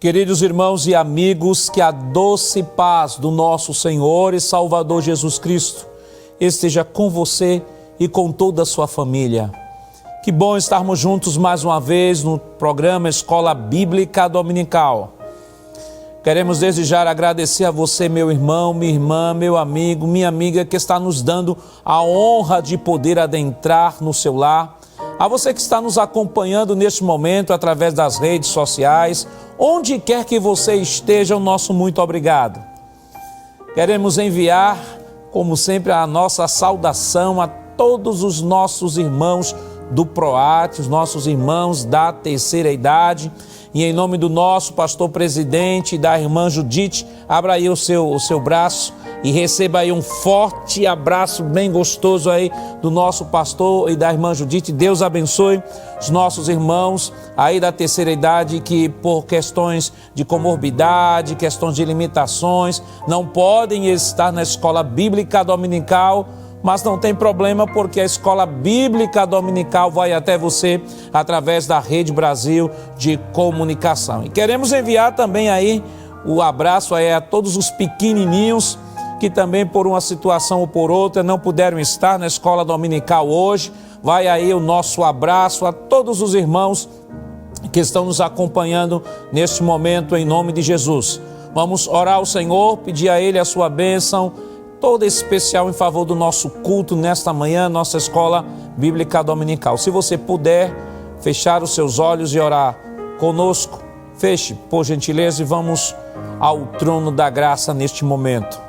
Queridos irmãos e amigos, que a doce paz do nosso Senhor e Salvador Jesus Cristo esteja com você e com toda a sua família. Que bom estarmos juntos mais uma vez no programa Escola Bíblica Dominical. Queremos desde já agradecer a você, meu irmão, minha irmã, meu amigo, minha amiga, que está nos dando a honra de poder adentrar no seu lar. A você que está nos acompanhando neste momento através das redes sociais, onde quer que você esteja, o nosso muito obrigado. Queremos enviar, como sempre, a nossa saudação a todos os nossos irmãos do PROAT, os nossos irmãos da terceira idade, e em nome do nosso pastor presidente e da irmã Judite, abra aí o seu braço e receba aí um forte abraço bem gostoso aí do nosso pastor e da irmã Judite. Deus abençoe os nossos irmãos aí da terceira idade que por questões de comorbidade, questões de limitações, não podem estar na escola bíblica dominical, mas não tem problema porque a Escola Bíblica Dominical vai até você através da Rede Brasil de Comunicação. E queremos enviar também aí o abraço aí a todos os pequenininhos que também por uma situação ou por outra não puderam estar na Escola Dominical hoje. Vai aí o nosso abraço a todos os irmãos que estão nos acompanhando neste momento em nome de Jesus. Vamos orar ao Senhor, pedir a Ele a sua bênção, toda especial em favor do nosso culto nesta manhã, nossa Escola Bíblica Dominical. Se você puder fechar os seus olhos e orar conosco, feche, por gentileza, e vamos ao trono da graça neste momento.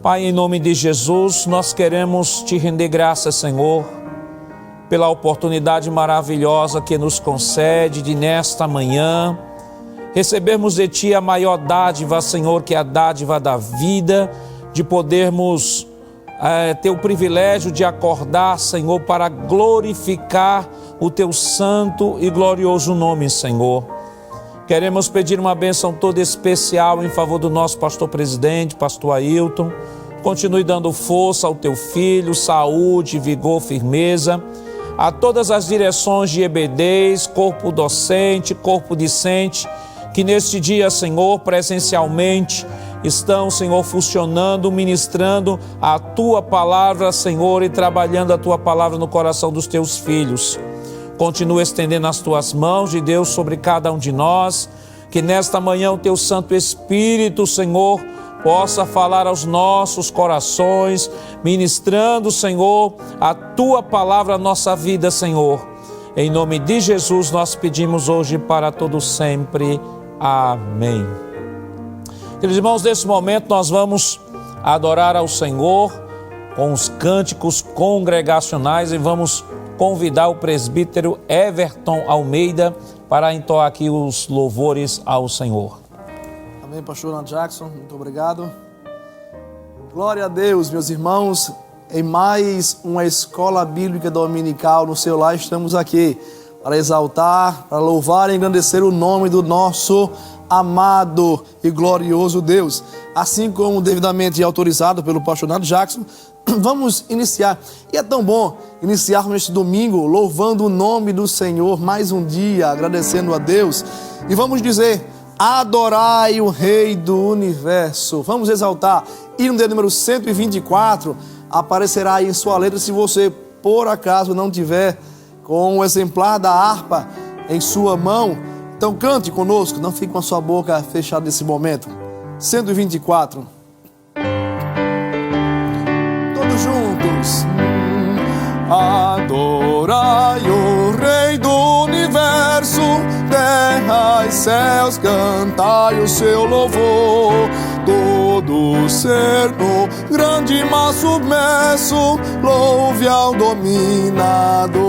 Pai, em nome de Jesus, nós queremos te render graças, Senhor, pela oportunidade maravilhosa que nos concede de nesta manhã recebermos de ti a maior dádiva, Senhor, que é a dádiva da vida, de podermos ter o privilégio de acordar, Senhor, para glorificar o teu santo e glorioso nome, Senhor. Queremos pedir uma bênção toda especial em favor do nosso pastor presidente, pastor Ailton. Continue dando força ao teu filho, saúde, vigor, firmeza. A todas as direções de EBDs, corpo docente, corpo discente, que neste dia, Senhor, presencialmente estão, Senhor, funcionando, ministrando a Tua palavra, Senhor, e trabalhando a Tua palavra no coração dos Teus filhos. Continua estendendo as Tuas mãos de Deus sobre cada um de nós, que nesta manhã o Teu Santo Espírito, Senhor, possa falar aos nossos corações, ministrando, Senhor, a Tua palavra à nossa vida, Senhor. Em nome de Jesus nós pedimos hoje para todos sempre. Amém. Queridos irmãos, nesse momento nós vamos adorar ao Senhor com os cânticos congregacionais e vamos convidar o presbítero Everton Almeida para entoar aqui os louvores ao Senhor. Amém, pastor Ana Jackson, muito obrigado. Glória a Deus, meus irmãos, em mais uma escola bíblica dominical no seu lar estamos aqui para exaltar, para louvar e engrandecer o nome do nosso amado e glorioso Deus. Assim como devidamente autorizado pelo pastor Ana Jackson, vamos iniciar. E é tão bom iniciarmos este domingo louvando o nome do Senhor mais um dia, agradecendo a Deus. E vamos dizer: adorai o Rei do Universo. Vamos exaltar. Hino de número 124 aparecerá aí em sua letra se você, por acaso, não tiver com um exemplar da harpa em sua mão. Então cante conosco, não fique com a sua boca fechada nesse momento. 124. Todos juntos. Adorai o Rei do Universo, terra e céus, cantai o seu louvor. Todo ser no grande mar submerso, louve ao dominador.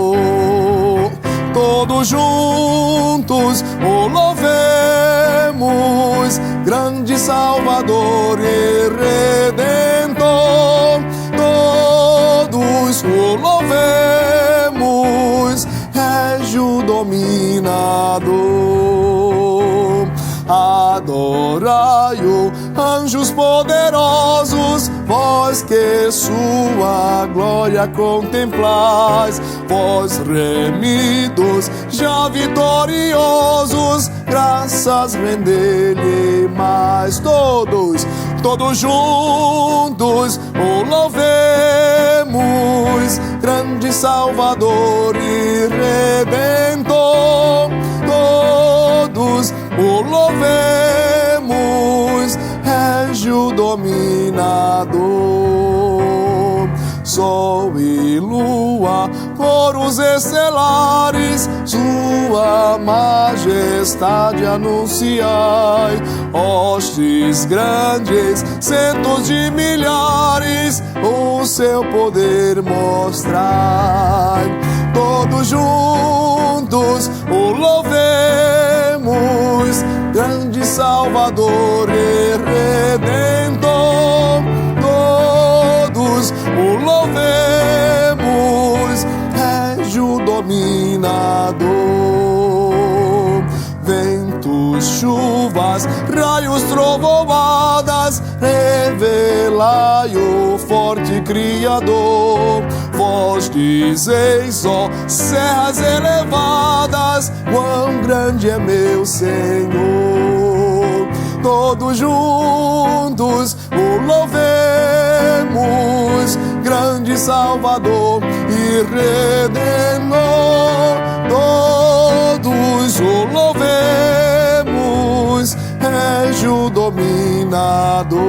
Todos juntos o louvemos, grande Salvador e Redentor. Todos o louvemos, régio dominador. Adorai-o, anjos poderosos, vós vós que sua glória contemplais, vós remidos, já vitoriosos, graças rendei-lhe mais. Todos juntos o louvemos, grande Salvador e Redentor. Todos o louvemos, Régio dominador. Sol e lua, coros estelares, sua majestade anunciai. Hostes grandes, centos de milhares, o seu poder mostrai. Todos juntos o louvemos, grande Salvador e Redentor. Todos o louvemos, Régio dominador. Ventos, chuvas, raios, trovoadas, revelai o forte Criador. Vós dizeis, ó serras elevadas, quão grande é meu Senhor. Todos juntos o louvemos, grande Salvador e Redentor. Todos o louvemos, Régio dominador.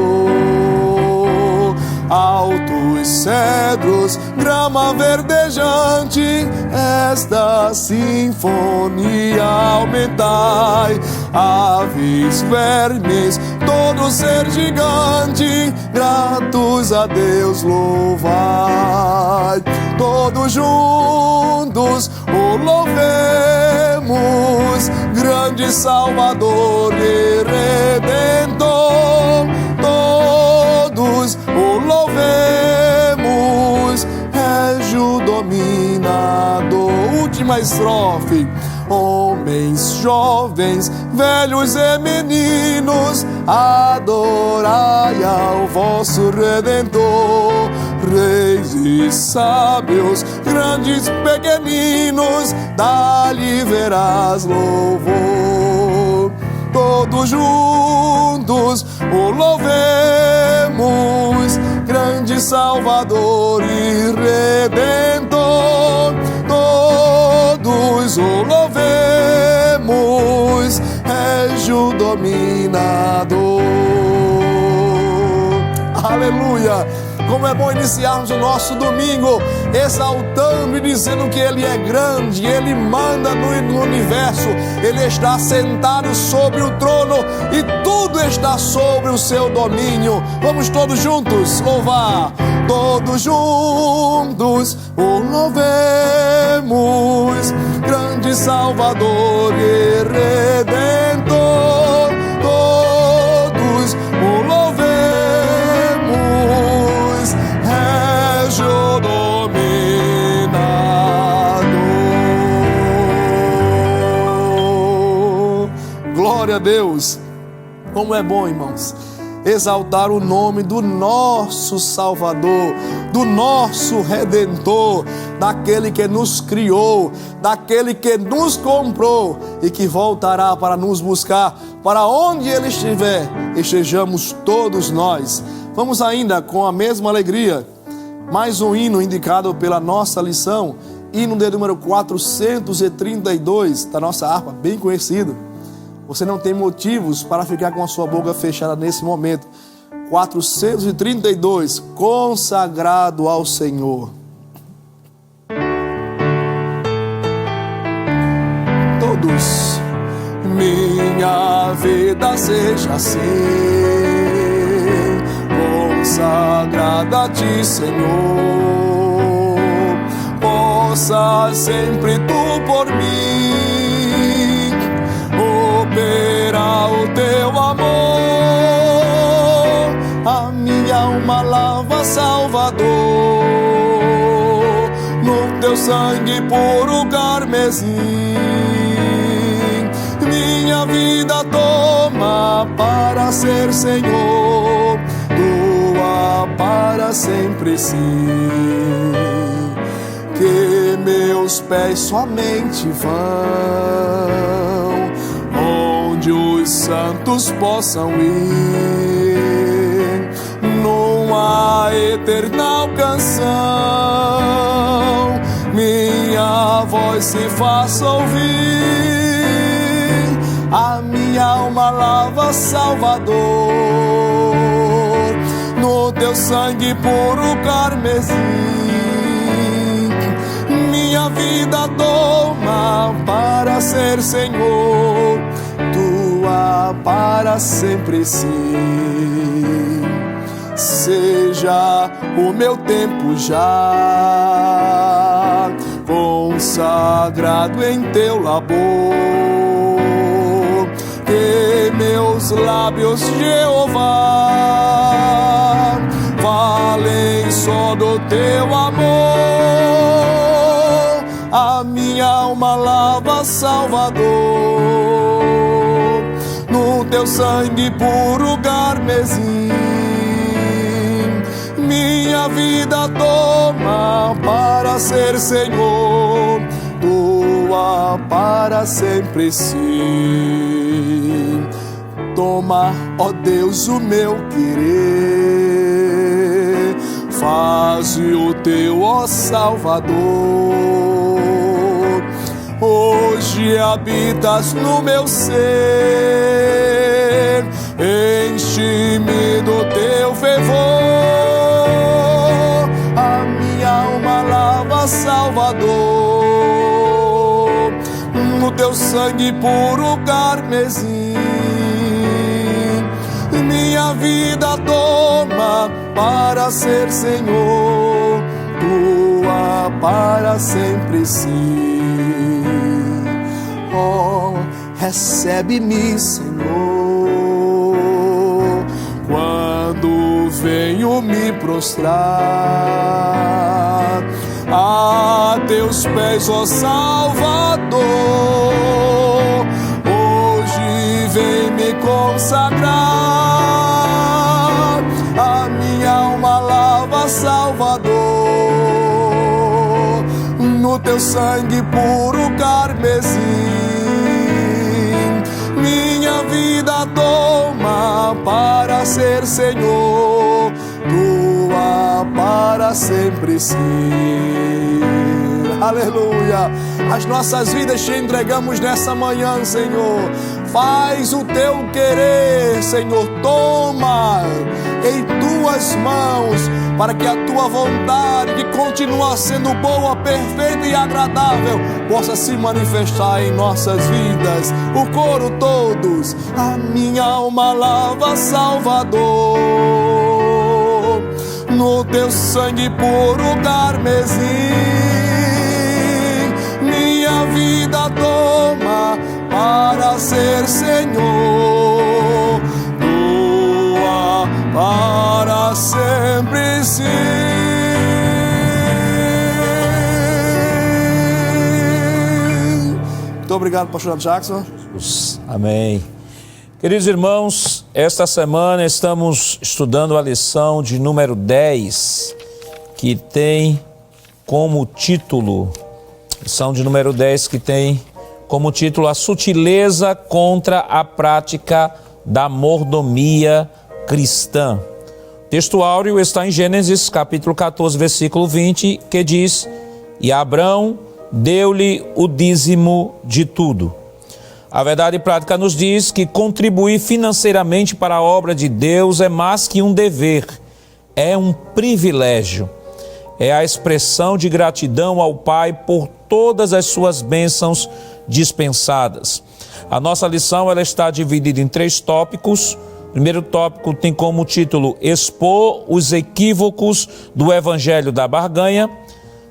Altos cedros, grama verdejante, esta sinfonia aumentai. Aves, vermes, todo ser gigante, gratos a Deus louvai. Todos juntos o louvemos, grande Salvador e Redentor. Todos o louvemos, Régio dominador. Última estrofe. Homens, jovens, velhos e meninos, adorai ao vosso Redentor. Reis e sábios, grandes, pequeninos, dali verás louvor. Todos juntos o louvemos, grande Salvador e Redentor. Todos o louvemos, Régio dominador. Aleluia! Como é bom iniciarmos o nosso domingo exaltando e dizendo que Ele é grande, Ele manda no universo, Ele está sentado sobre o trono e tudo está sobre o seu domínio. Vamos todos juntos louvar. Todos juntos o louvemos, grande Salvador e Redentor. Todos o louvemos, Régio dominador. Glória a Deus. Como é bom, irmãos, exaltar o nome do nosso Salvador, do nosso Redentor, daquele que nos criou, daquele que nos comprou e que voltará para nos buscar, para onde Ele estiver, estejamos todos nós. Vamos ainda com a mesma alegria, mais um hino indicado pela nossa lição, hino de número 432, da nossa harpa, bem conhecido. Você não tem motivos para ficar com a sua boca fechada nesse momento. 432, consagrado ao Senhor. Todos. Minha vida seja assim, consagrada a Ti, Senhor. Possa sempre Tu por mim operar o Teu amor. A minha alma lava, Salvador, no Teu sangue puro carmesim. Minha vida toma para ser Senhor, Tua para para sempre sim. Que meus pés somente vão onde os santos possam ir, numa eterna canção, minha voz se faça ouvir. A minha alma lava, Salvador, no teu sangue puro carmesim. Minha vida toma para ser Senhor, tua para sempre sim. Seja o meu tempo já consagrado em teu labor, que meus lábios, Jeová, falem só do teu amor. A minha alma lava, Salvador, no teu sangue puro carmesim. Minha vida toma para ser Senhor, tua para sempre sim. Toma, ó Deus, o meu querer, faze o teu, ó Salvador. Hoje habitas no meu ser, enche-me do teu fervor. A minha alma lava, Salvador, no teu sangue puro carmesim. Minha vida toma para ser Senhor, tua para sempre sim. Oh, recebe-me, Senhor, quando venho me prostrar a teus pés, ó Salvador. Hoje vem me consagrar, a minha alma lava, Salvador, no teu sangue puro carmesim. Minha vida toma para ser Senhor, tua para sempre sim. Aleluia. As nossas vidas te entregamos nessa manhã, Senhor. Faz o teu querer, Senhor. Toma em tuas mãos, para que a tua vontade, que continua sendo boa, perfeita e agradável, possa se manifestar em nossas vidas. O coro todos. A minha alma lava, Salvador, no teu sangue puro carmesim. Minha vida toma para ser Senhor, tua para sempre sim. Muito obrigado, pastor Jackson. Amém. Queridos irmãos, esta semana estamos estudando a lição de número 10, que tem como título, lição de número 10, que tem como título a sutileza contra a prática da mordomia cristã. O texto áureo está em Gênesis capítulo 14, versículo 20, que diz: e Abrão deu-lhe o dízimo de tudo. A verdade prática nos diz que contribuir financeiramente para a obra de Deus é mais que um dever, é um privilégio. É a expressão de gratidão ao Pai por todas as suas bênçãos dispensadas. A nossa lição ela está dividida em 3 tópicos. O primeiro tópico tem como título expor os equívocos do Evangelho da Barganha.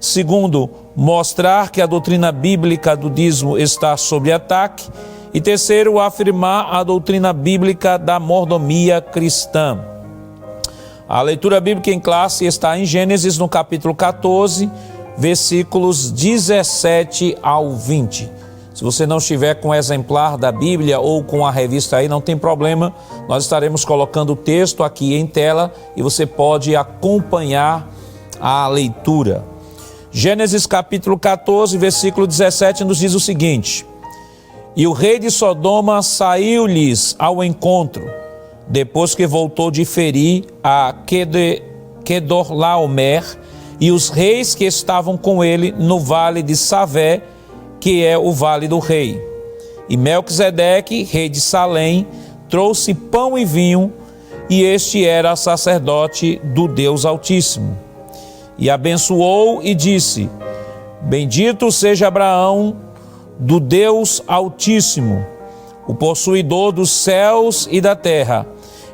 Segundo, mostrar que a doutrina bíblica do dízimo está sob ataque. E terceiro, afirmar a doutrina bíblica da mordomia cristã. A leitura bíblica em classe está em Gênesis, no capítulo 14, versículos 17 ao 20. Se você não estiver com o exemplar da Bíblia ou com a revista aí, não tem problema. Nós estaremos colocando o texto aqui em tela e você pode acompanhar a leitura. Gênesis capítulo 14, versículo 17 nos diz o seguinte: E o rei de Sodoma saiu-lhes ao encontro, depois que voltou de ferir a Quedorlaomer e os reis que estavam com ele no vale de Savé, que é o vale do rei. E Melquisedeque, rei de Salém, trouxe pão e vinho, e este era sacerdote do Deus Altíssimo. E abençoou e disse: Bendito seja Abraão do Deus Altíssimo, o possuidor dos céus e da terra,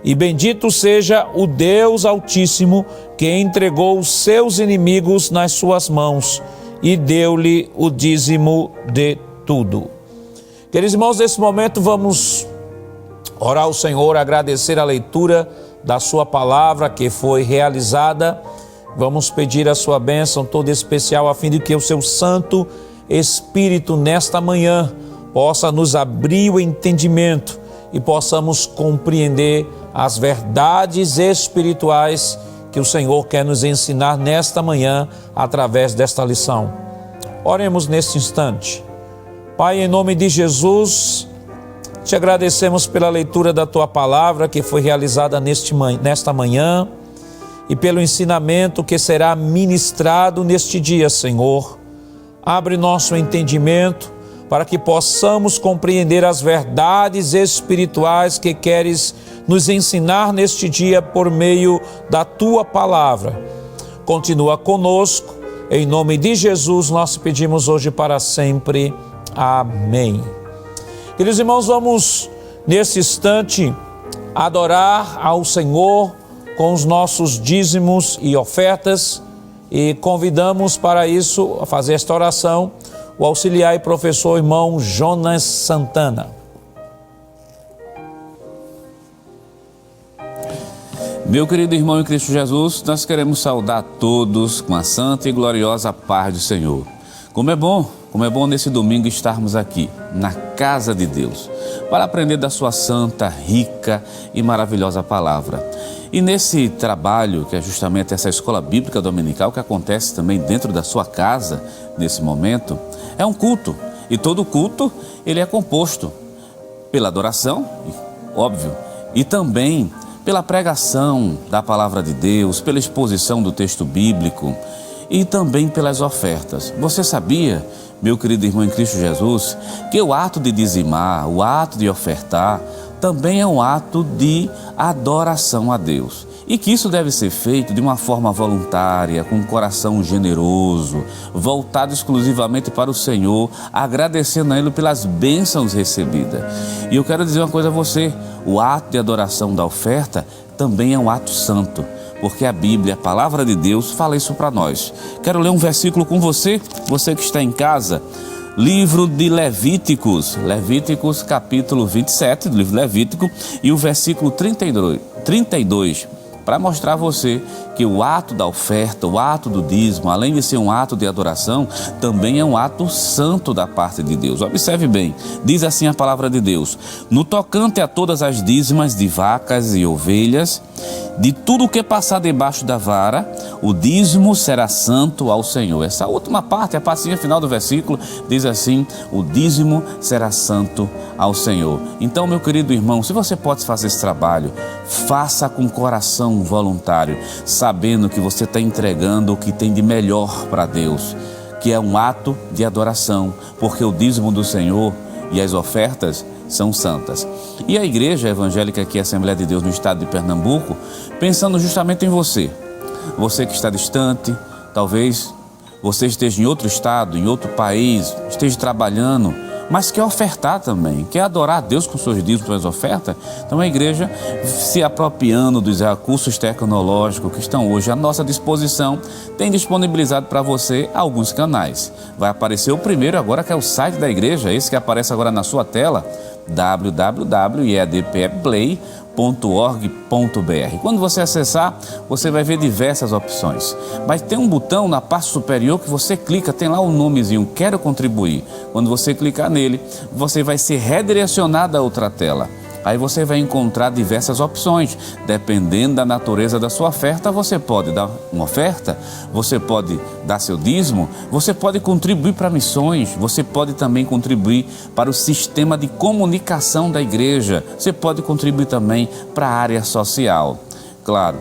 e bendito seja o Deus Altíssimo, que entregou os seus inimigos nas suas mãos, e deu-lhe o dízimo de tudo. Queridos irmãos, nesse momento vamos orar ao Senhor, agradecer a leitura da sua palavra que foi realizada. Vamos pedir a sua bênção toda especial, a fim de que o seu Santo Espírito nesta manhã possa nos abrir o entendimento e possamos compreender as verdades espirituais que o Senhor quer nos ensinar nesta manhã através desta lição. Oremos neste instante. Pai, em nome de Jesus, te agradecemos pela leitura da tua palavra que foi realizada nesta manhã e pelo ensinamento que será ministrado neste dia, Senhor. Abre nosso entendimento para que possamos compreender as verdades espirituais que queres nos ensinar neste dia por meio da tua palavra. Continua conosco, em nome de Jesus nós pedimos hoje para sempre. Amém. Queridos irmãos, vamos nesse instante adorar ao Senhor com os nossos dízimos e ofertas e convidamos para isso, a fazer esta oração, o auxiliar e professor irmão Jonas Santana. Meu querido irmão em Cristo Jesus, nós queremos saudar a todos com a santa e gloriosa paz do Senhor. Como é bom nesse domingo estarmos aqui, na casa de Deus, para aprender da sua santa, rica e maravilhosa palavra. E nesse trabalho, que é justamente essa escola bíblica dominical, que acontece também dentro da sua casa, nesse momento, é um culto. E todo culto, ele é composto pela adoração, óbvio, e também pela pregação da palavra de Deus, pela exposição do texto bíblico e também pelas ofertas. Você sabia, meu querido irmão em Cristo Jesus, que o ato de dizimar, o ato de ofertar, também é um ato de adoração a Deus. E que isso deve ser feito de uma forma voluntária, com um coração generoso, voltado exclusivamente para o Senhor, agradecendo a Ele pelas bênçãos recebidas. E eu quero dizer uma coisa a você, o ato de adoração da oferta também é um ato santo, porque a Bíblia, a palavra de Deus, fala isso para nós. Quero ler um versículo com você, você que está em casa. Livro de Levíticos, Levíticos capítulo 27, do livro Levítico, e o versículo 32, para mostrar a você que o ato da oferta, o ato do dízimo, além de ser um ato de adoração, também é um ato santo da parte de Deus. Observe bem, diz assim a palavra de Deus: no tocante a todas as dízimas de vacas e ovelhas, de tudo o que passar debaixo da vara, o dízimo será santo ao Senhor. Essa última parte, a partezinha final do versículo, diz assim: o dízimo será santo ao Senhor. Então, meu querido irmão, se você pode fazer esse trabalho, faça com coração voluntário, sabendo que você está entregando o que tem de melhor para Deus, que é um ato de adoração, porque o dízimo do Senhor e as ofertas são santas. E a Igreja Evangélica aqui, Assembleia de Deus no estado de Pernambuco, pensando justamente em você, você que está distante, talvez você esteja em outro estado, em outro país, esteja trabalhando, mas quer ofertar também, quer adorar a Deus com seus dízimos, suas ofertas. Então a igreja, se apropriando dos recursos tecnológicos que estão hoje à nossa disposição, tem disponibilizado para você alguns canais. Vai aparecer o primeiro agora, que é o site da igreja, esse que aparece agora na sua tela, www.iadpeplay.com.br. Quando você acessar, você vai ver diversas opções. Mas tem um botão na parte superior que você clica, tem lá um nomezinho, Quero Contribuir. Quando você clicar nele, você vai ser redirecionado a outra tela. Aí você vai encontrar diversas opções. Dependendo da natureza da sua oferta, você pode dar uma oferta, você pode dar seu dízimo, você pode contribuir para missões, você pode também contribuir para o sistema de comunicação da igreja, você pode contribuir também para a área social. Claro,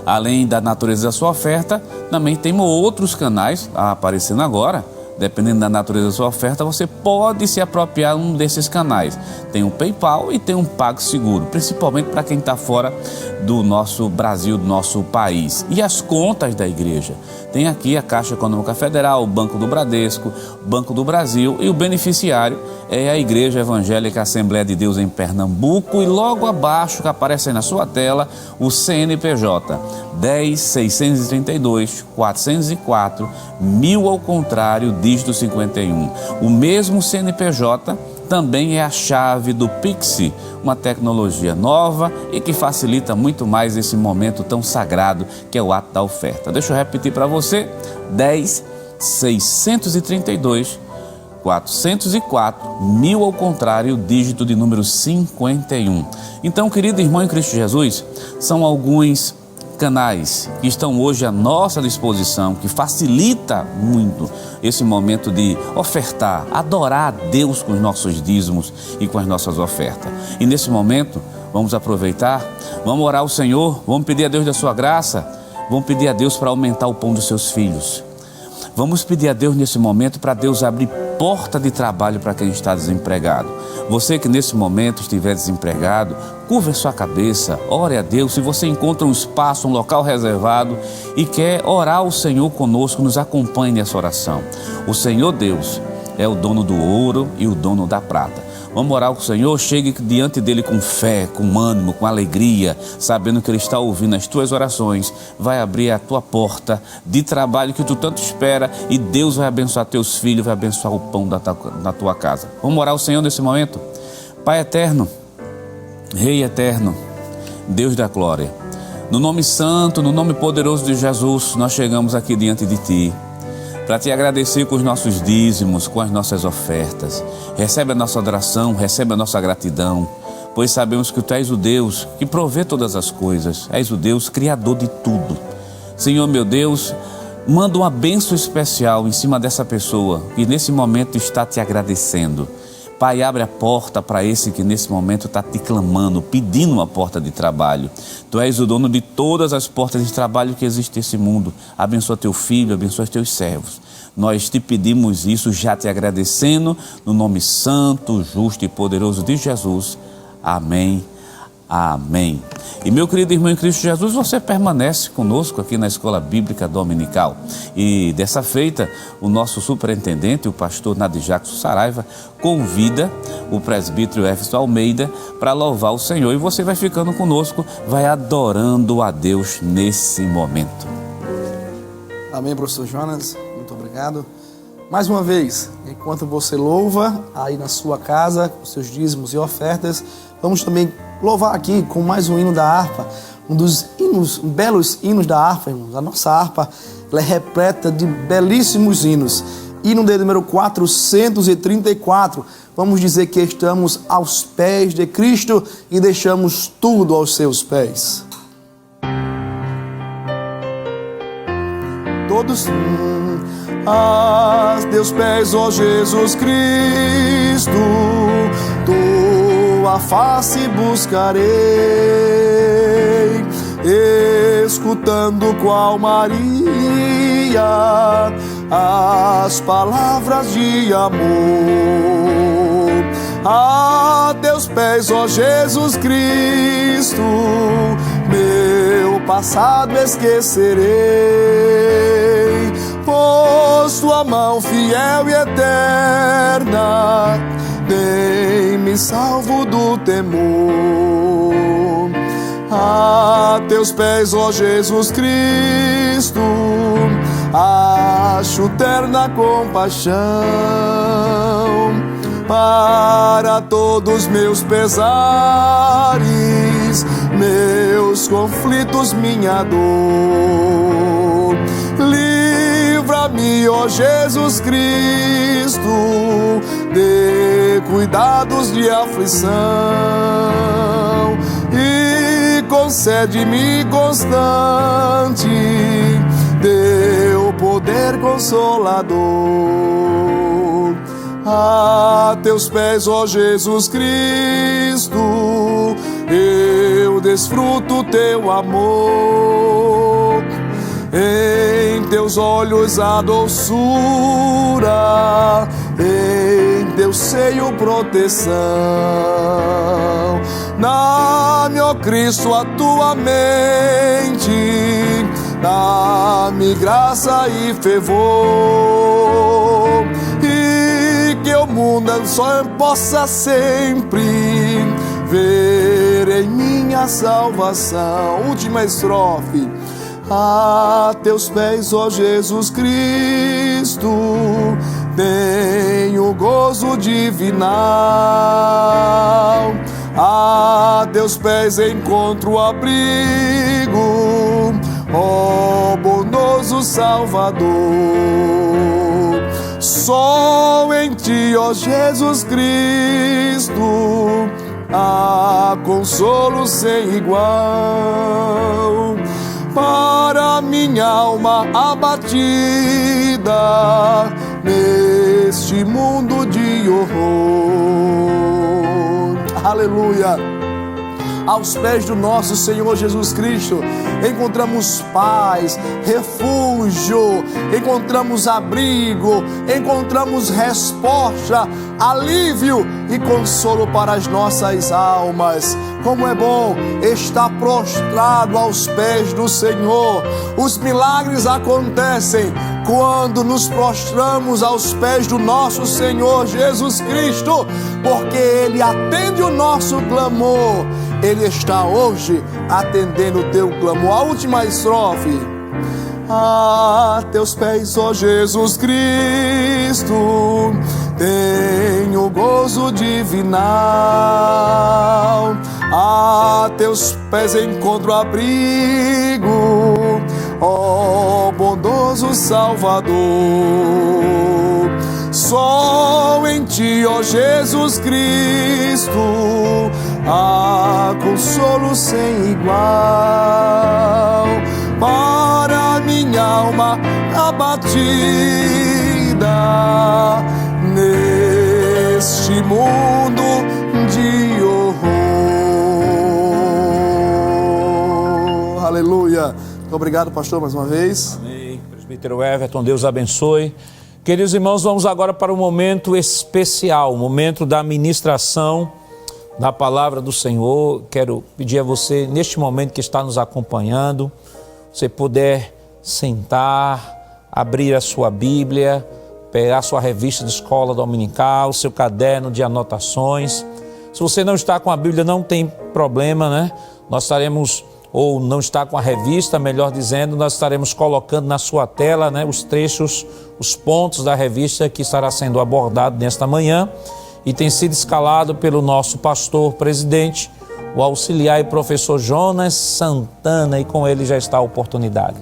além da natureza da sua oferta, também temos outros canais aparecendo agora. Dependendo da natureza da sua oferta, você pode se apropriar de um desses canais. Tem um PayPal e tem um PagSeguro, principalmente para quem está fora do nosso Brasil, do nosso país. E as contas da igreja. Tem aqui a Caixa Econômica Federal, o Banco do Bradesco, o Banco do Brasil, e o beneficiário é a Igreja Evangélica Assembleia de Deus em Pernambuco, e logo abaixo, que aparece aí na sua tela, o CNPJ 10.632.404, 1000 ao contrário, dígito 51. O mesmo CNPJ também é a chave do Pix, uma tecnologia nova e que facilita muito mais esse momento tão sagrado que é o ato da oferta. Deixa eu repetir para você: 10.632.404, 1000 ao contrário, dígito de número 51. Então, querido irmão em Cristo Jesus, são alguns canais que estão hoje à nossa disposição, que facilita muito esse momento de ofertar, adorar a Deus com os nossos dízimos e com as nossas ofertas. E nesse momento, vamos aproveitar, vamos orar ao Senhor, vamos pedir a Deus da sua graça, vamos pedir a Deus para aumentar o pão dos seus filhos. Vamos pedir a Deus nesse momento para Deus abrir porta de trabalho para quem está desempregado. Você que nesse momento estiver desempregado, curva a sua cabeça, ore a Deus. Se você encontra um espaço, um local reservado e quer orar ao Senhor conosco, nos acompanhe nessa oração. O Senhor Deus é o dono do ouro e o dono da prata. Vamos orar com o Senhor, chegue diante dele com fé, com ânimo, com alegria, sabendo que ele está ouvindo as tuas orações, vai abrir a tua porta de trabalho que tu tanto espera, e Deus vai abençoar teus filhos, vai abençoar o pão da tua casa. Vamos orar ao Senhor nesse momento? Pai eterno, Rei eterno, Deus da glória, no nome santo, no nome poderoso de Jesus, nós chegamos aqui diante de ti para te agradecer com os nossos dízimos, com as nossas ofertas. Recebe a nossa adoração, recebe a nossa gratidão, pois sabemos que tu és o Deus que provê todas as coisas, és o Deus criador de tudo. Senhor meu Deus, manda uma bênção especial em cima dessa pessoa que nesse momento está te agradecendo. Pai, abre a porta para esse que nesse momento está te clamando, pedindo uma porta de trabalho. Tu és o dono de todas as portas de trabalho que existe nesse mundo. Abençoa teu filho, abençoa teus servos. Nós te pedimos isso já te agradecendo, no nome santo, justo e poderoso de Jesus. Amém. Amém. E meu querido irmão em Cristo Jesus, você permanece conosco aqui na Escola Bíblica Dominical. E dessa feita, o nosso superintendente, o pastor Nadir Jackson Saraiva, convida o presbítero Éfeso Almeida para louvar o Senhor. E você vai ficando conosco, vai adorando a Deus nesse momento. Amém, professor Jonas. Muito obrigado. Mais uma vez, enquanto você louva aí na sua casa, com seus dízimos e ofertas, vamos também louvar aqui com mais um hino da harpa, um dos hinos, belos hinos da harpa, irmãos. A nossa harpa, ela é repleta de belíssimos hinos. Hino de número 434. Vamos dizer que estamos aos pés de Cristo e deixamos tudo aos seus pés. Todos a teus pés, ó Jesus Cristo, tua face buscarei, escutando qual Maria as palavras de amor. A teus pés, ó Jesus Cristo, meu passado esquecerei, pois tua mão fiel e eterna tem-me salvo do temor. A teus pés, ó Jesus Cristo, acho terna compaixão, para todos meus pesares, meus conflitos, minha dor. Livra-me, ó Jesus Cristo, de cuidados de aflição, e concede-me constante teu poder consolador. A teus pés, ó Jesus Cristo, eu desfruto teu amor. Em teus olhos a doçura, em teu seio proteção. Dá-me, ó Cristo, a tua mente, dá-me graça e fervor, e que o mundo só possa sempre ver em minha salvação. Última estrofe. A teus pés, ó Jesus Cristo, tenho gozo divinal. A teus pés encontro abrigo, ó bondoso Salvador. Só em ti, ó Jesus Cristo, há consolo sem igual. Para minha alma abatida neste mundo de horror. Aleluia! Aos pés do nosso Senhor Jesus Cristo encontramos paz, refúgio, encontramos abrigo, encontramos resposta, alívio e consolo para as nossas almas. Como é bom estar prostrado aos pés do Senhor. Os milagres acontecem quando nos prostramos aos pés do nosso Senhor Jesus Cristo, porque Ele atende o nosso clamor. Ele está hoje atendendo o teu clamor. A última estrofe. A teus pés, ó Jesus Cristo, tenho gozo divinal. A teus pés encontro abrigo, ó bondoso Salvador. Só em ti, ó Jesus Cristo, há consolo sem igual. Para minha alma abatida neste mundo de horror. Aleluia. Muito obrigado, pastor, mais uma vez. Amém. Presbítero Everton, Deus abençoe. Queridos irmãos, vamos agora para um momento especial, o momento da ministração da palavra do Senhor. Quero pedir a você, neste momento que está nos acompanhando, você puder sentar, abrir a sua Bíblia, pegar a sua revista de escola dominical, seu caderno de anotações. Se você não está com a Bíblia, não tem problema, né? Nós estaremos, ou não está com a revista, melhor dizendo, nós estaremos colocando na sua tela, né, os trechos, os pontos da revista que estará sendo abordado nesta manhã e tem sido escalado pelo nosso pastor presidente, o auxiliar e professor Jonas Santana, e com ele já está a oportunidade.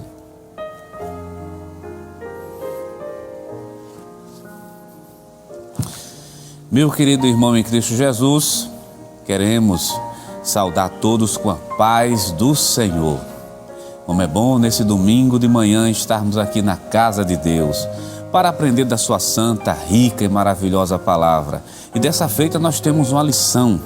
Meu querido irmão em Cristo Jesus, queremos saudar todos com a paz do Senhor. Como é bom nesse domingo de manhã estarmos aqui na casa de Deus para aprender da sua santa, rica e maravilhosa palavra. E dessa feita nós temos uma lição,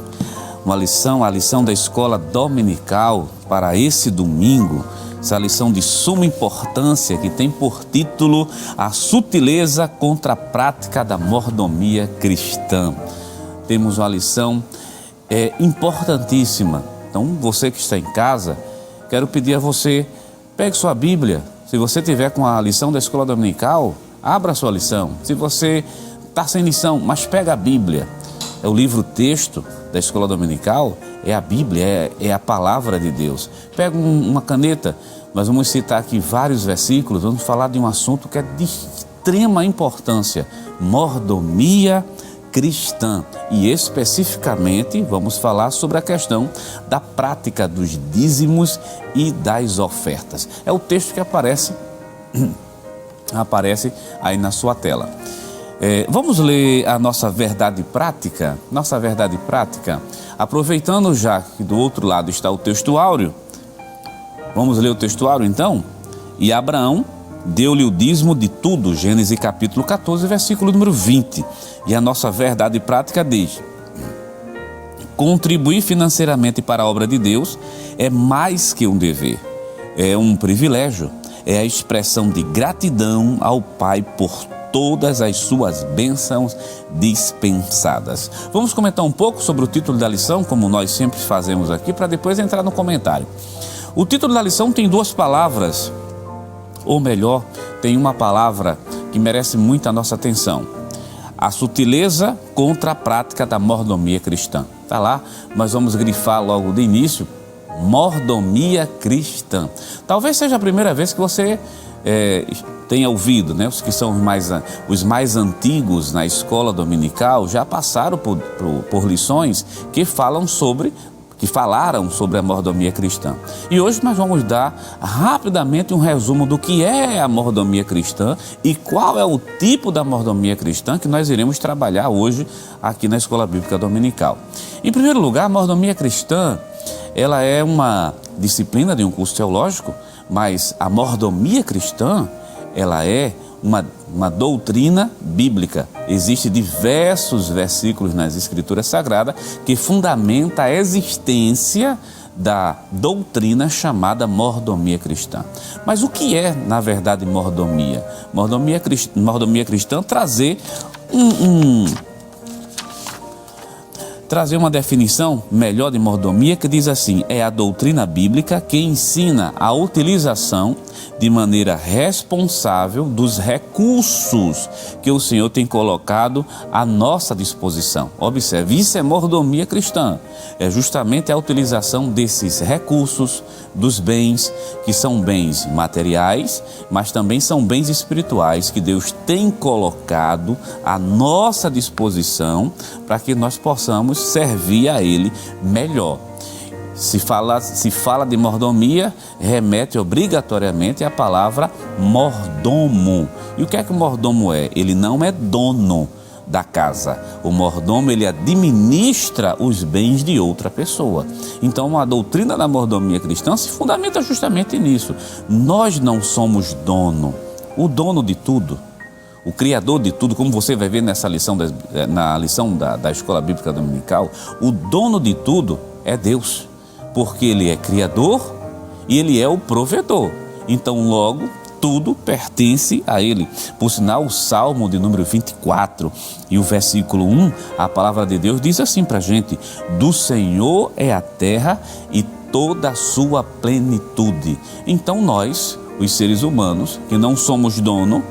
a lição da escola dominical para esse domingo. Essa lição de suma importância que tem por título A Sutileza contra a Prática da Mordomia Cristã. Temos uma lição importantíssima. Então, você que está em casa, quero pedir a você, pegue sua Bíblia. Se você tiver com a lição da escola dominical, abra a sua lição. Se você está sem lição, mas pega a Bíblia. É o livro-texto da escola dominical, é a Bíblia, é a palavra de Deus. Pega uma caneta, nós vamos citar aqui vários versículos, vamos falar de um assunto que é de extrema importância: mordomia cristã. E especificamente vamos falar sobre a questão da prática dos dízimos e das ofertas. É o texto que aparece aí na sua tela. Vamos ler a nossa verdade prática? Aproveitando já que do outro lado está o texto áureo, vamos ler o texto áureo então? E Abraão deu-lhe o dízimo de tudo, Gênesis capítulo 14, versículo número 20. E a nossa verdade prática diz: contribuir financeiramente para a obra de Deus é mais que um dever, é um privilégio, é a expressão de gratidão ao Pai por todas as suas bênçãos dispensadas. Vamos comentar um pouco sobre o título da lição, como nós sempre fazemos aqui, para depois entrar no comentário. O título da lição tem duas palavras, ou melhor, tem uma palavra que merece muito a nossa atenção: a sutileza contra a prática da mordomia cristã. Está lá, mas vamos grifar logo de início: mordomia cristã. Talvez seja a primeira vez que você tenha ouvido, né? Os que são os mais antigos na escola dominical já passaram por lições que falaram sobre a mordomia cristã. E hoje nós vamos dar rapidamente um resumo do que é a mordomia cristã e qual é o tipo da mordomia cristã que nós iremos trabalhar hoje aqui na Escola Bíblica Dominical. Em primeiro lugar, a mordomia cristã, ela é uma disciplina de um curso teológico, mas a mordomia cristã, ela é uma doutrina bíblica. Existem diversos versículos nas Escrituras Sagradas que fundamentam a existência da doutrina chamada mordomia cristã. Mas o que é, na verdade, mordomia? Mordomia cristã trazer uma definição melhor de mordomia que diz assim: é a doutrina bíblica que ensina a utilização de maneira responsável dos recursos que o Senhor tem colocado à nossa disposição. Observe, isso é mordomia cristã. É justamente a utilização desses recursos, dos bens, que são bens materiais, mas também são bens espirituais que Deus tem colocado à nossa disposição para que nós possamos servir a Ele melhor. Se fala de mordomia, remete obrigatoriamente à palavra mordomo. E o que é que o mordomo é? Ele não é dono da casa. O mordomo, ele administra os bens de outra pessoa. Então, a doutrina da mordomia cristã se fundamenta justamente nisso. Nós não somos dono. O dono de tudo, o Criador de tudo, como você vai ver nessa lição, na lição da Escola Bíblica Dominical, o dono de tudo é Deus. Porque Ele é Criador e Ele é o provedor. Então, logo, tudo pertence a Ele. Por sinal, o Salmo de número 24 e o versículo 1, a palavra de Deus diz assim para a gente: do Senhor é a terra e toda a sua plenitude. Então nós, os seres humanos, que não somos dono,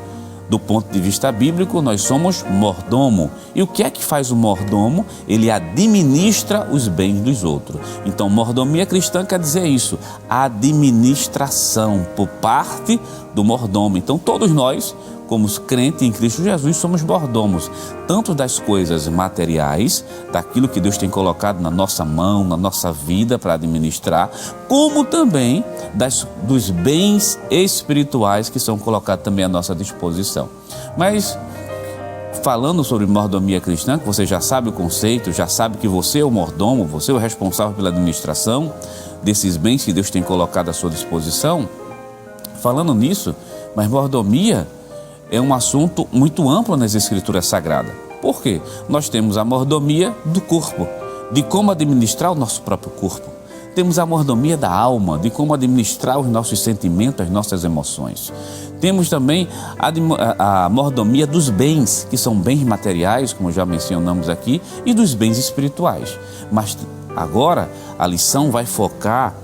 do ponto de vista bíblico, nós somos mordomo. E o que é que faz o mordomo? Ele administra os bens dos outros. Então, mordomia cristã quer dizer isso, administração por parte do mordomo. Então, todos nós, como crentes em Cristo Jesus, somos mordomos, tanto das coisas materiais, daquilo que Deus tem colocado na nossa mão, na nossa vida para administrar, como também dos bens espirituais que são colocados também à nossa disposição. Mas, falando sobre mordomia cristã, que você já sabe o conceito, já sabe que você é o mordomo, você é o responsável pela administração desses bens que Deus tem colocado à sua disposição. Falando nisso, mas mordomia é um assunto muito amplo nas Escrituras Sagradas. Por quê? Nós temos a mordomia do corpo, de como administrar o nosso próprio corpo. Temos a mordomia da alma, de como administrar os nossos sentimentos, as nossas emoções. Temos também a mordomia dos bens, que são bens materiais, como já mencionamos aqui, e dos bens espirituais. Mas agora a lição vai focar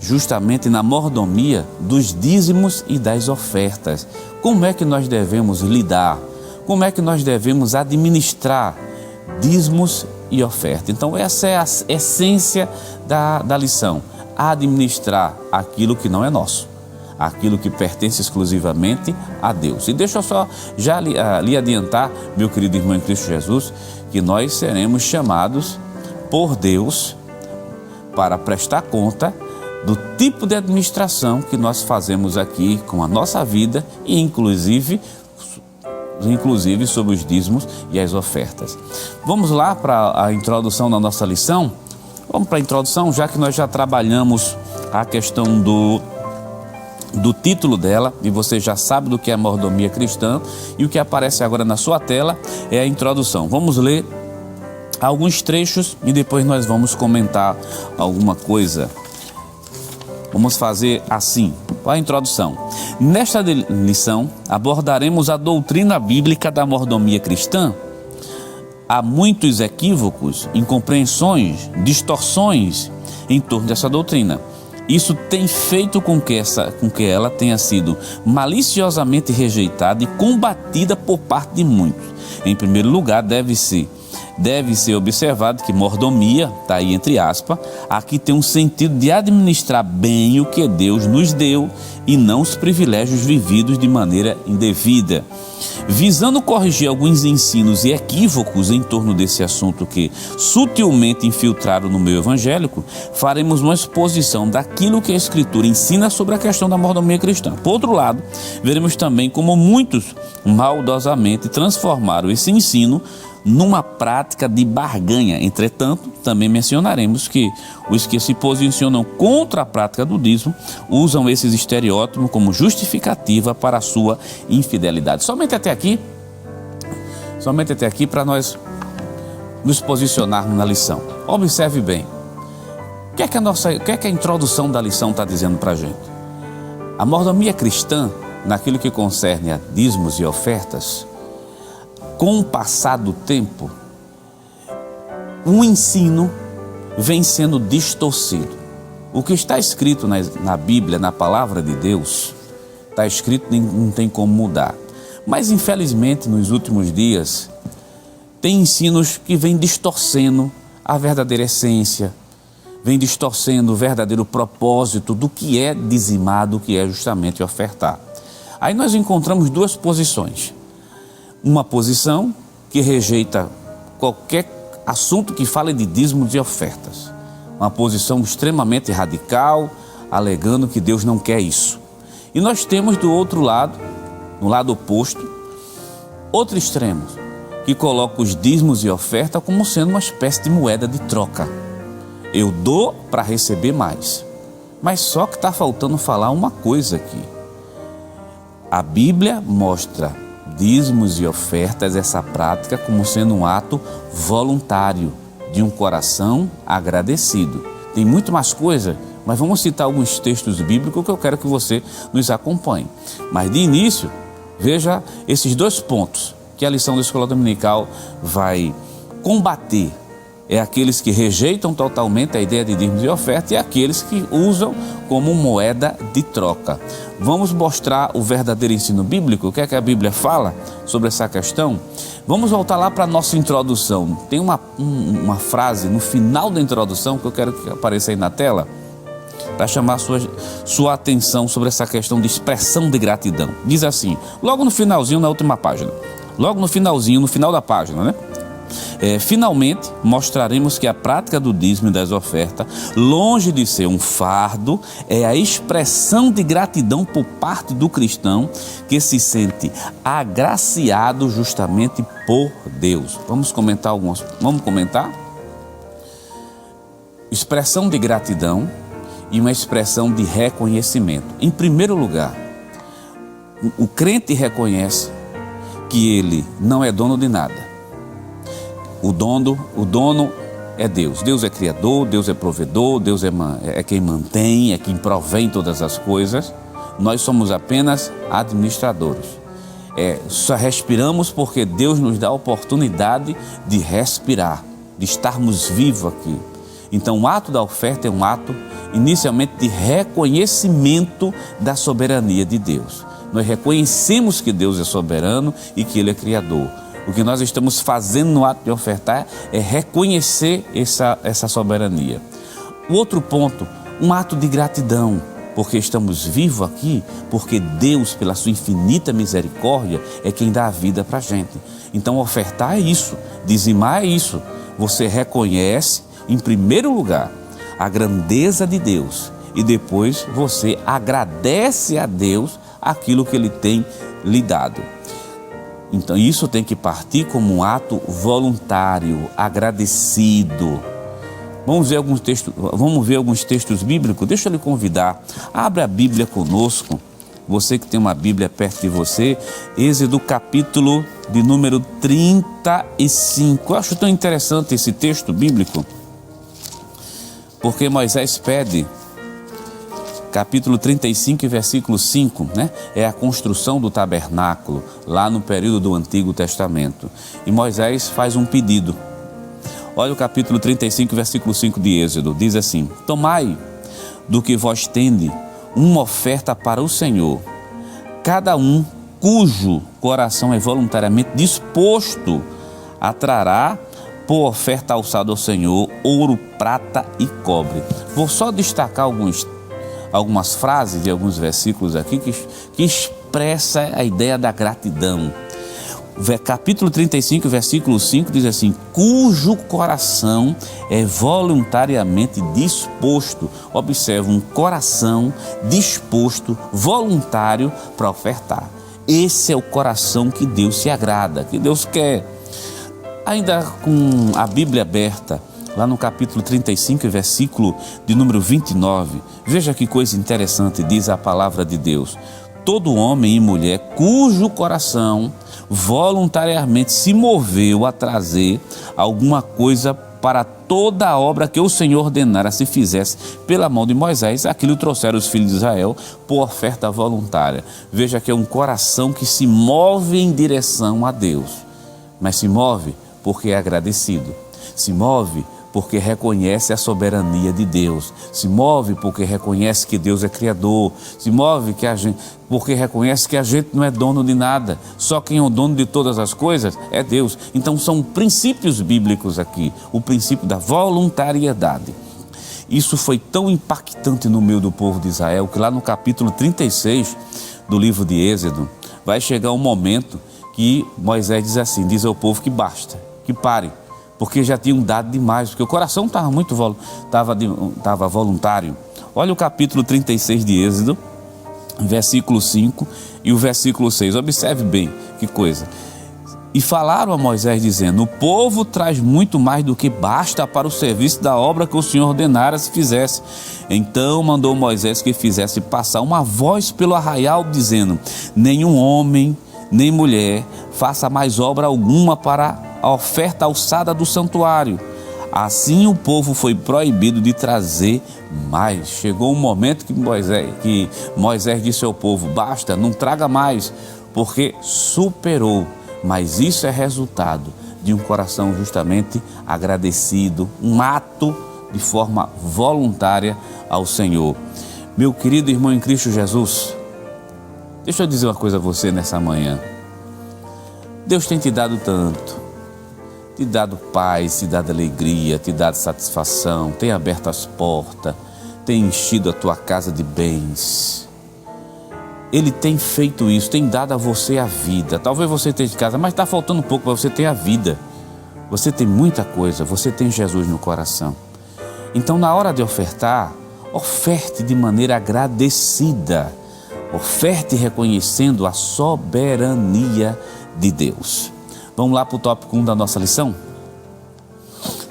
justamente na mordomia dos dízimos e das ofertas. Como é que nós devemos lidar? Como é que nós devemos administrar dízimos e oferta? Então essa é a essência da lição: administrar aquilo que não é nosso, aquilo que pertence exclusivamente a Deus. E deixa eu só já lhe adiantar, meu querido irmão em Cristo Jesus, que nós seremos chamados por Deus para prestar conta do tipo de administração que nós fazemos aqui com a nossa vida e inclusive sobre os dízimos e as ofertas. Vamos lá para a introdução da nossa lição? Vamos para a introdução, já que nós já trabalhamos a questão do título dela, e você já sabe do que é mordomia cristã, e o que aparece agora na sua tela é a introdução. Vamos ler alguns trechos e depois nós vamos comentar alguma coisa. Vamos fazer assim, a introdução. Nesta lição, abordaremos a doutrina bíblica da mordomia cristã. Há muitos equívocos, incompreensões, distorções em torno dessa doutrina. Isso tem feito com que ela tenha sido maliciosamente rejeitada e combatida por parte de muitos. Em primeiro lugar, deve ser observado que mordomia, está aí entre aspas, aqui tem um sentido de administrar bem o que Deus nos deu e não os privilégios vividos de maneira indevida. Visando corrigir alguns ensinos e equívocos em torno desse assunto que sutilmente infiltraram no meio evangélico, faremos uma exposição daquilo que a Escritura ensina sobre a questão da mordomia cristã. Por outro lado, veremos também como muitos maldosamente transformaram esse ensino numa prática de barganha. Entretanto, também mencionaremos que os que se posicionam contra a prática do dízimo usam esses estereótipos como justificativa para a sua infidelidade. Somente até aqui para nós nos posicionarmos na lição. Observe bem. O que é que a introdução da lição está dizendo para a gente? A mordomia cristã, naquilo que concerne a dízimos e ofertas, com o passar do tempo, um ensino vem sendo distorcido. O que está escrito na Bíblia, na palavra de Deus, está escrito e não tem como mudar. Mas, infelizmente, nos últimos dias, tem ensinos que vêm distorcendo a verdadeira essência, vem distorcendo o verdadeiro propósito do que é dizimar, do que é justamente ofertar. Aí nós encontramos duas posições. Uma posição que rejeita qualquer assunto que fale de dízimos e ofertas. Uma posição extremamente radical, alegando que Deus não quer isso. E nós temos do outro lado, no lado oposto, outro extremo, que coloca os dízimos e oferta como sendo uma espécie de moeda de troca. Eu dou para receber mais. Mas só que está faltando falar uma coisa aqui. A Bíblia mostra dízimos e ofertas, essa prática, como sendo um ato voluntário, de um coração agradecido. Tem muito mais coisa, mas vamos citar alguns textos bíblicos que eu quero que você nos acompanhe. Mas de início, veja esses dois pontos que a lição da Escola Dominical vai combater. É aqueles que rejeitam totalmente a ideia de dízimos e oferta e aqueles que usam como moeda de troca. Vamos mostrar o verdadeiro ensino bíblico, o que é que a Bíblia fala sobre essa questão? Vamos voltar lá para a nossa introdução. Tem uma frase no final da introdução que eu quero que apareça aí na tela, para chamar sua atenção sobre essa questão de expressão de gratidão. Diz assim, logo no finalzinho, na última página, logo no finalzinho, no final da página, né? Finalmente, mostraremos que a prática do dízimo e das ofertas, longe de ser um fardo, é a expressão de gratidão por parte do cristão que se sente agraciado justamente por Deus. Vamos comentar alguns. Vamos comentar? Expressão de gratidão e uma expressão de reconhecimento. Em primeiro lugar, o crente reconhece que ele não é dono de nada. O dono é Deus. Deus é criador, Deus é provedor, Deus é quem mantém, é quem provém todas as coisas. Nós somos apenas administradores. Só respiramos porque Deus nos dá a oportunidade de respirar, de estarmos vivos aqui. Então o ato da oferta é um ato inicialmente de reconhecimento da soberania de Deus. Nós reconhecemos que Deus é soberano e que Ele é criador. O que nós estamos fazendo no ato de ofertar é reconhecer essa soberania. O outro ponto, um ato de gratidão. porque estamos vivos aqui, porque Deus, pela sua infinita misericórdia, é quem dá a vida para a gente. Então ofertar é isso, dizimar é isso. Você reconhece, em primeiro lugar, a grandeza de Deus e depois você agradece a Deus aquilo que Ele tem lhe dado. Então isso tem que partir como um ato voluntário, agradecido. Vamos ver alguns textos bíblicos? Deixa eu lhe convidar. Abra a Bíblia conosco. Você que tem uma Bíblia perto de você. Êxodo capítulo de número 35. Eu acho tão interessante esse texto bíblico, porque Moisés pede, capítulo 35 e versículo 5, né? É a construção do tabernáculo, lá no período do Antigo Testamento. E Moisés faz um pedido. Olha o capítulo 35, versículo 5 de Êxodo, diz assim: tomai do que vós tende uma oferta para o Senhor, cada um cujo coração é voluntariamente disposto a trará por oferta alçada ao Senhor, ouro, prata e cobre. Vou só destacar algumas frases de alguns versículos aqui que expressa a ideia da gratidão. Capítulo 35, versículo 5 diz assim: cujo coração é voluntariamente disposto. Observe, um coração disposto, voluntário para ofertar. Esse é o coração que Deus se agrada, que Deus quer. Ainda com a Bíblia aberta, lá no capítulo 35, versículo de número 29, veja que coisa interessante, diz a palavra de Deus: todo homem e mulher cujo coração voluntariamente se moveu a trazer alguma coisa para toda a obra que o Senhor ordenara se fizesse pela mão de Moisés, aquilo trouxeram os filhos de Israel por oferta voluntária. Veja que é um coração que se move em direção a Deus, mas se move porque é agradecido, se move porque reconhece a soberania de Deus, se move porque reconhece que Deus é Criador, se move porque reconhece que a gente não é dono de nada, só quem é o dono de todas as coisas é Deus. Então são princípios bíblicos aqui, o princípio da voluntariedade. Isso foi tão impactante no meio do povo de Israel, que lá no capítulo 36 do livro de Êxodo, vai chegar um momento que Moisés diz assim, diz ao povo que basta, que pare, porque já tinham dado demais, porque o coração estava voluntário. Olha o capítulo 36 de Êxodo, versículo 5 e o versículo 6. Observe bem que coisa. E falaram a Moisés dizendo: o povo traz muito mais do que basta para o serviço da obra que o Senhor ordenara se fizesse. Então mandou Moisés que fizesse passar uma voz pelo arraial, dizendo: nenhum homem nem mulher faça mais obra alguma para a oferta alçada do santuário. Assim o povo foi proibido de trazer mais. Chegou um momento que Moisés disse ao povo: basta, não traga mais, porque superou. Mas isso é resultado de um coração justamente agradecido, um ato de forma voluntária ao Senhor. Meu querido irmão em Cristo Jesus, deixa eu dizer uma coisa a você nessa manhã. Deus tem te dado tanto, te dado paz, te dado alegria, te dado satisfação, tem aberto as portas, tem enchido a tua casa de bens. Ele tem feito isso, tem dado a você a vida. Talvez você esteja de casa, mas está faltando um pouco para você ter a vida. Você tem muita coisa, você tem Jesus no coração. Então, na hora de ofertar, oferte de maneira agradecida. Oferte reconhecendo a soberania de Deus. Vamos lá para o tópico 1 da nossa lição?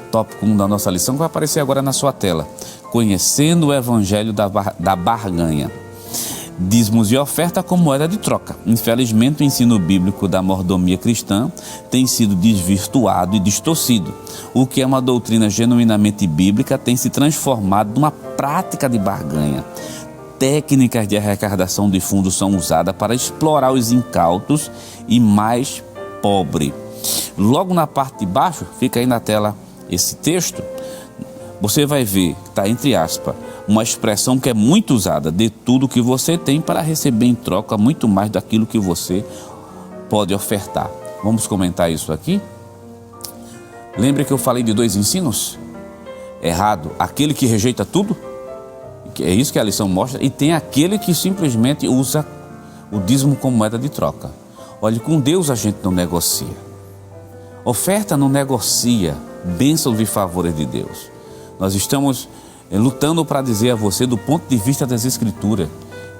Tópico 1 da nossa lição vai aparecer agora na sua tela. Conhecendo o evangelho da barganha. Dízimos e oferta como moeda de troca. Infelizmente, o ensino bíblico da mordomia cristã tem sido desvirtuado e distorcido. O que é uma doutrina genuinamente bíblica tem se transformado numa prática de barganha. Técnicas de arrecadação de fundos são usadas para explorar os incautos e mais pobres. Logo na parte de baixo, fica aí na tela esse texto, você vai ver, está entre aspas, uma expressão que é muito usada: de tudo que você tem para receber em troca muito mais daquilo que você pode ofertar. Vamos comentar isso aqui? Lembra que eu falei de dois ensinos? Errado, aquele que rejeita tudo é isso que a lição mostra, e tem aquele que simplesmente usa o dízimo como moeda de troca. Olha, com Deus a gente não negocia. Oferta não negocia bênçãos e favores de Deus. Nós estamos lutando para dizer a você, do ponto de vista das Escrituras,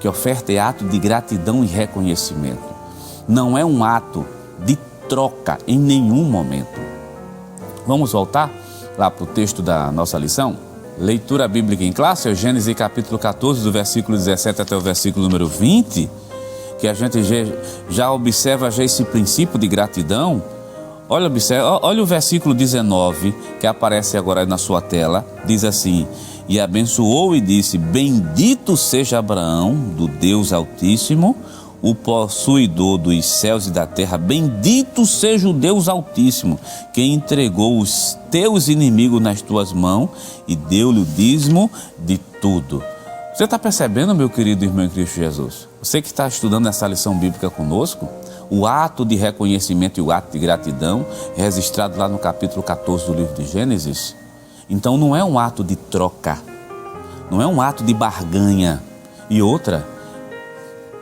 que oferta é ato de gratidão e reconhecimento. Não é um ato de troca em nenhum momento. Vamos voltar lá para o texto da nossa lição? Leitura bíblica em classe, Gênesis capítulo 14, do versículo 17 até o versículo número 20, que a gente já observa esse princípio de gratidão. Olha o versículo 19, que aparece agora na sua tela, diz assim: e abençoou e disse, bendito seja Abraão, do Deus Altíssimo, o possuidor dos céus e da terra, bendito seja o Deus Altíssimo, que entregou os teus inimigos nas tuas mãos e deu-lhe o dízimo de tudo. Você está percebendo, meu querido irmão em Cristo Jesus? Você que está estudando essa lição bíblica conosco, o ato de reconhecimento e o ato de gratidão é registrado lá no capítulo 14 do livro de Gênesis. Então não é um ato de troca, não é um ato de barganha. E outra,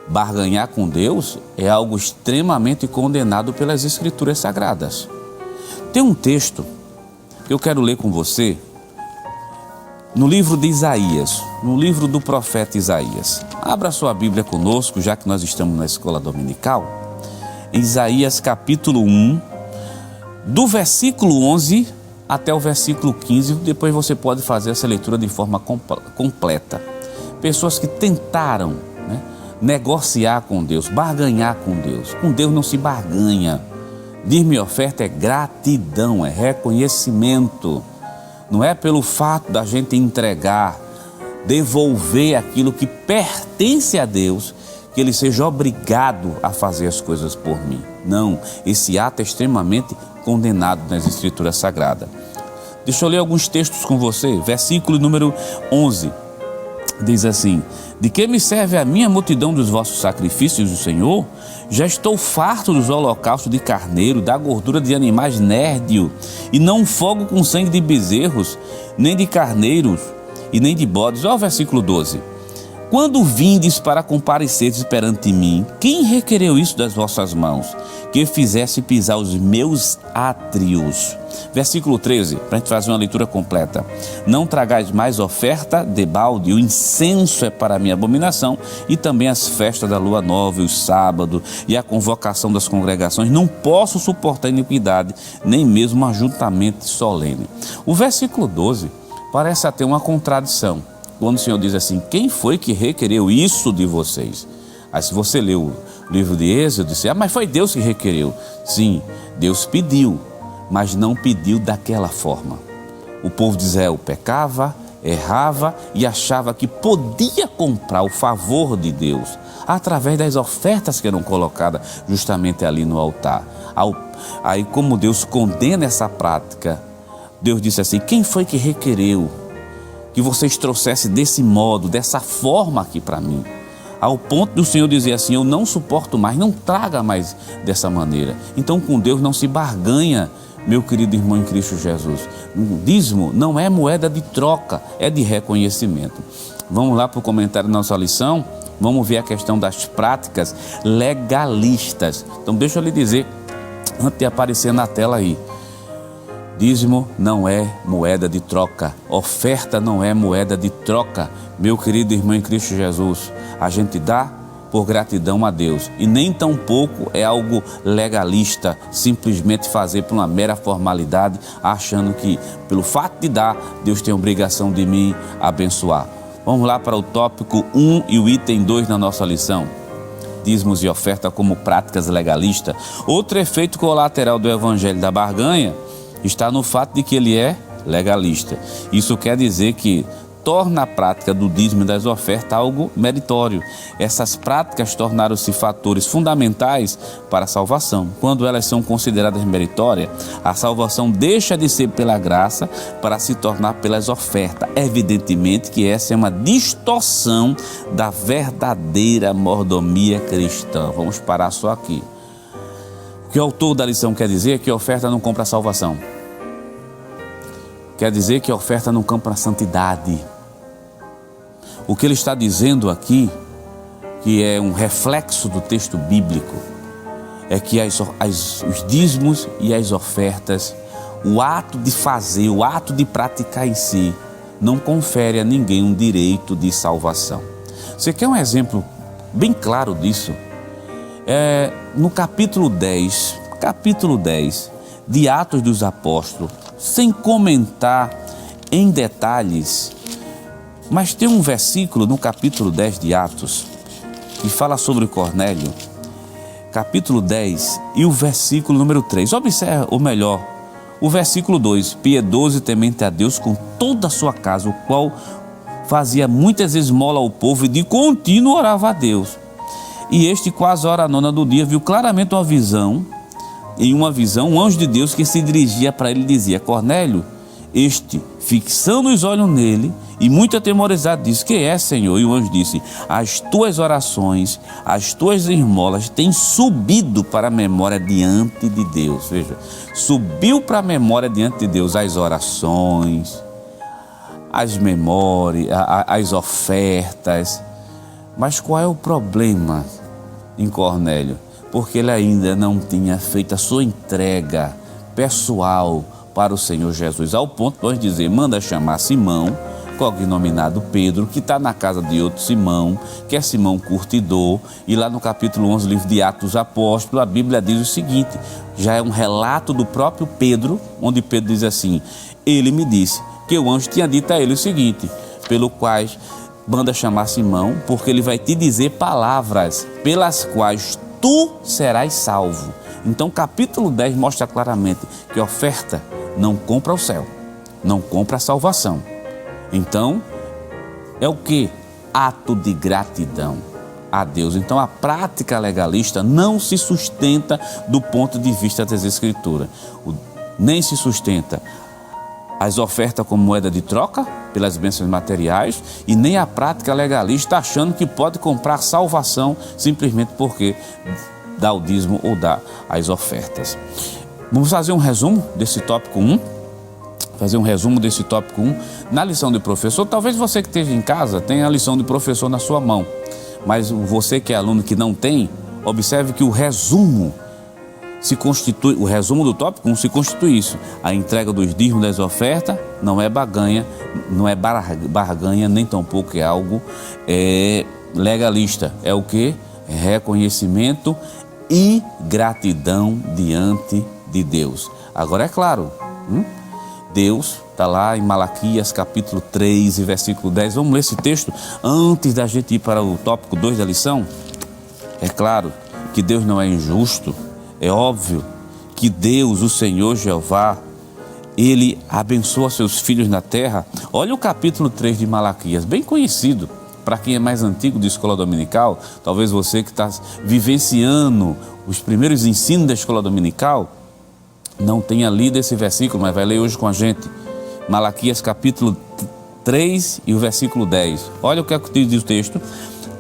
barganhar com Deus é algo extremamente condenado pelas Escrituras Sagradas. Tem um texto que eu quero ler com você no livro de Isaías, no livro do profeta Isaías. Abra sua Bíblia conosco, já que nós estamos na escola dominical. Isaías capítulo 1, do versículo 11 até o versículo 15, depois você pode fazer essa leitura de forma completa. Pessoas que tentaram, negociar com Deus, barganhar com Deus não se barganha. Dízimo e oferta é gratidão, é reconhecimento. Não é pelo fato da gente entregar, devolver aquilo que pertence a Deus, que Ele seja obrigado a fazer as coisas por mim. Não, esse ato é extremamente condenado nas Escrituras Sagradas. Deixa eu ler alguns textos com você. Versículo número 11, diz assim: de que me serve a minha multidão dos vossos sacrifícios do Senhor? Já estou farto dos holocaustos de carneiro, da gordura de animais nérdio, e não fogo com sangue de bezerros, nem de carneiros, e nem de bodes. Olha o versículo 12. Quando vindes para compareceres perante mim, quem requereu isso das vossas mãos? Que fizesse pisar os meus átrios. Versículo 13, para a gente fazer uma leitura completa. Não tragais mais oferta de balde, o incenso é para a minha abominação, e também as festas da lua nova, e os sábados, e a convocação das congregações. Não posso suportar iniquidade, nem mesmo um ajuntamento solene. O versículo 12 parece até uma contradição, quando o Senhor diz assim: quem foi que requereu isso de vocês? Aí se você lê o livro de Êxodo, diz: mas foi Deus que requereu. Sim, Deus pediu, mas não pediu daquela forma. O povo de Israel pecava, errava e achava que podia comprar o favor de Deus através das ofertas que eram colocadas justamente ali no altar. Aí, como Deus condena essa prática, Deus disse assim: quem foi que requereu que vocês trouxessem desse modo, dessa forma aqui para mim? Ao ponto do Senhor dizer assim: eu não suporto mais, não traga mais dessa maneira. Então com Deus não se barganha, meu querido irmão em Cristo Jesus. O dízimo não é moeda de troca, é de reconhecimento. Vamos lá para o comentário da nossa lição, vamos ver a questão das práticas legalistas. Então deixa eu lhe dizer, antes de aparecer na tela aí, dízimo não é moeda de troca, oferta não é moeda de troca, meu querido irmão em Cristo Jesus. A gente dá por gratidão a Deus, e nem tão pouco é algo legalista, simplesmente fazer por uma mera formalidade, achando que pelo fato de dar, Deus tem a obrigação de me abençoar. Vamos lá para o tópico 1 e o item 2 na nossa lição. Dízimos e oferta como práticas legalistas. Outro efeito colateral do evangelho da barganha está no fato de que ele é legalista. Isso quer dizer que torna a prática do dízimo e das ofertas algo meritório. Essas práticas tornaram-se fatores fundamentais para a salvação. Quando elas são consideradas meritórias, a salvação deixa de ser pela graça para se tornar pelas ofertas. Evidentemente que essa é uma distorção da verdadeira mordomia cristã. Vamos parar só aqui. O que o autor da lição quer dizer é que a oferta não compra a salvação. Quer dizer que a oferta não compra a santidade. O que ele está dizendo aqui, que é um reflexo do texto bíblico, é que os dízimos e as ofertas, o ato de fazer, o ato de praticar em si, não confere a ninguém um direito de salvação. Você quer um exemplo bem claro disso? No capítulo 10 de Atos dos Apóstolos, sem comentar em detalhes, mas tem um versículo no capítulo 10 de Atos que fala sobre Cornélio, capítulo 10 e o versículo número 3. Observe, ou melhor, o versículo 2: piedoso e temente a Deus com toda a sua casa, o qual fazia muitas esmolas ao povo e de contínuo orava a Deus. E este, quase a hora nona do dia, viu claramente em uma visão, um anjo de Deus que se dirigia para ele e dizia: Cornélio. Este, fixando os olhos nele e muito atemorizado, disse: que é, Senhor? E o anjo disse: as tuas orações, as tuas esmolas têm subido para a memória diante de Deus. Veja, subiu para a memória diante de Deus as orações, as memórias, as ofertas. Mas qual é o problema em Cornélio? Porque ele ainda não tinha feito a sua entrega pessoal para o Senhor Jesus, ao ponto de nós dizer: manda chamar Simão, cognominado Pedro, que está na casa de outro Simão, que é Simão Curtidor. E lá no capítulo 11, livro de Atos dos Apóstolos, a Bíblia diz o seguinte, já é um relato do próprio Pedro, onde Pedro diz assim: ele me disse que o anjo tinha dito a ele o seguinte, pelo qual manda chamar Simão, porque ele vai te dizer palavras pelas quais tu serás salvo. Então, capítulo 10 mostra claramente que oferta não compra o céu, não compra a salvação. Então, é o que? Ato de gratidão a Deus. Então, a prática legalista não se sustenta do ponto de vista das Escrituras. Nem se sustenta as ofertas como moeda de troca pelas bênçãos materiais, e nem a prática legalista achando que pode comprar salvação simplesmente porque dá o dízimo ou dá as ofertas. Vamos fazer um resumo desse tópico 1. Na lição de professor, talvez você que esteja em casa tenha a lição de professor na sua mão, mas você que é aluno que não tem, observe que o resumo do tópico 1 se constitui isso: a entrega dos dízimos das ofertas não é barganha, nem tampouco é algo legalista. É o que? Reconhecimento e gratidão diante de Deus. Agora é claro, Deus está lá em Malaquias capítulo 3 e versículo 10. Vamos ler esse texto antes da gente ir para o tópico 2 da lição? É claro que Deus não é injusto. É óbvio que Deus, o Senhor Jeová, Ele abençoa seus filhos na terra. Olha o capítulo 3 de Malaquias, bem conhecido para quem é mais antigo de escola dominical. Talvez você que está vivenciando os primeiros ensinos da escola dominical não tenha lido esse versículo, mas vai ler hoje com a gente. Malaquias capítulo 3 e o versículo 10. Olha o que é que diz o texto: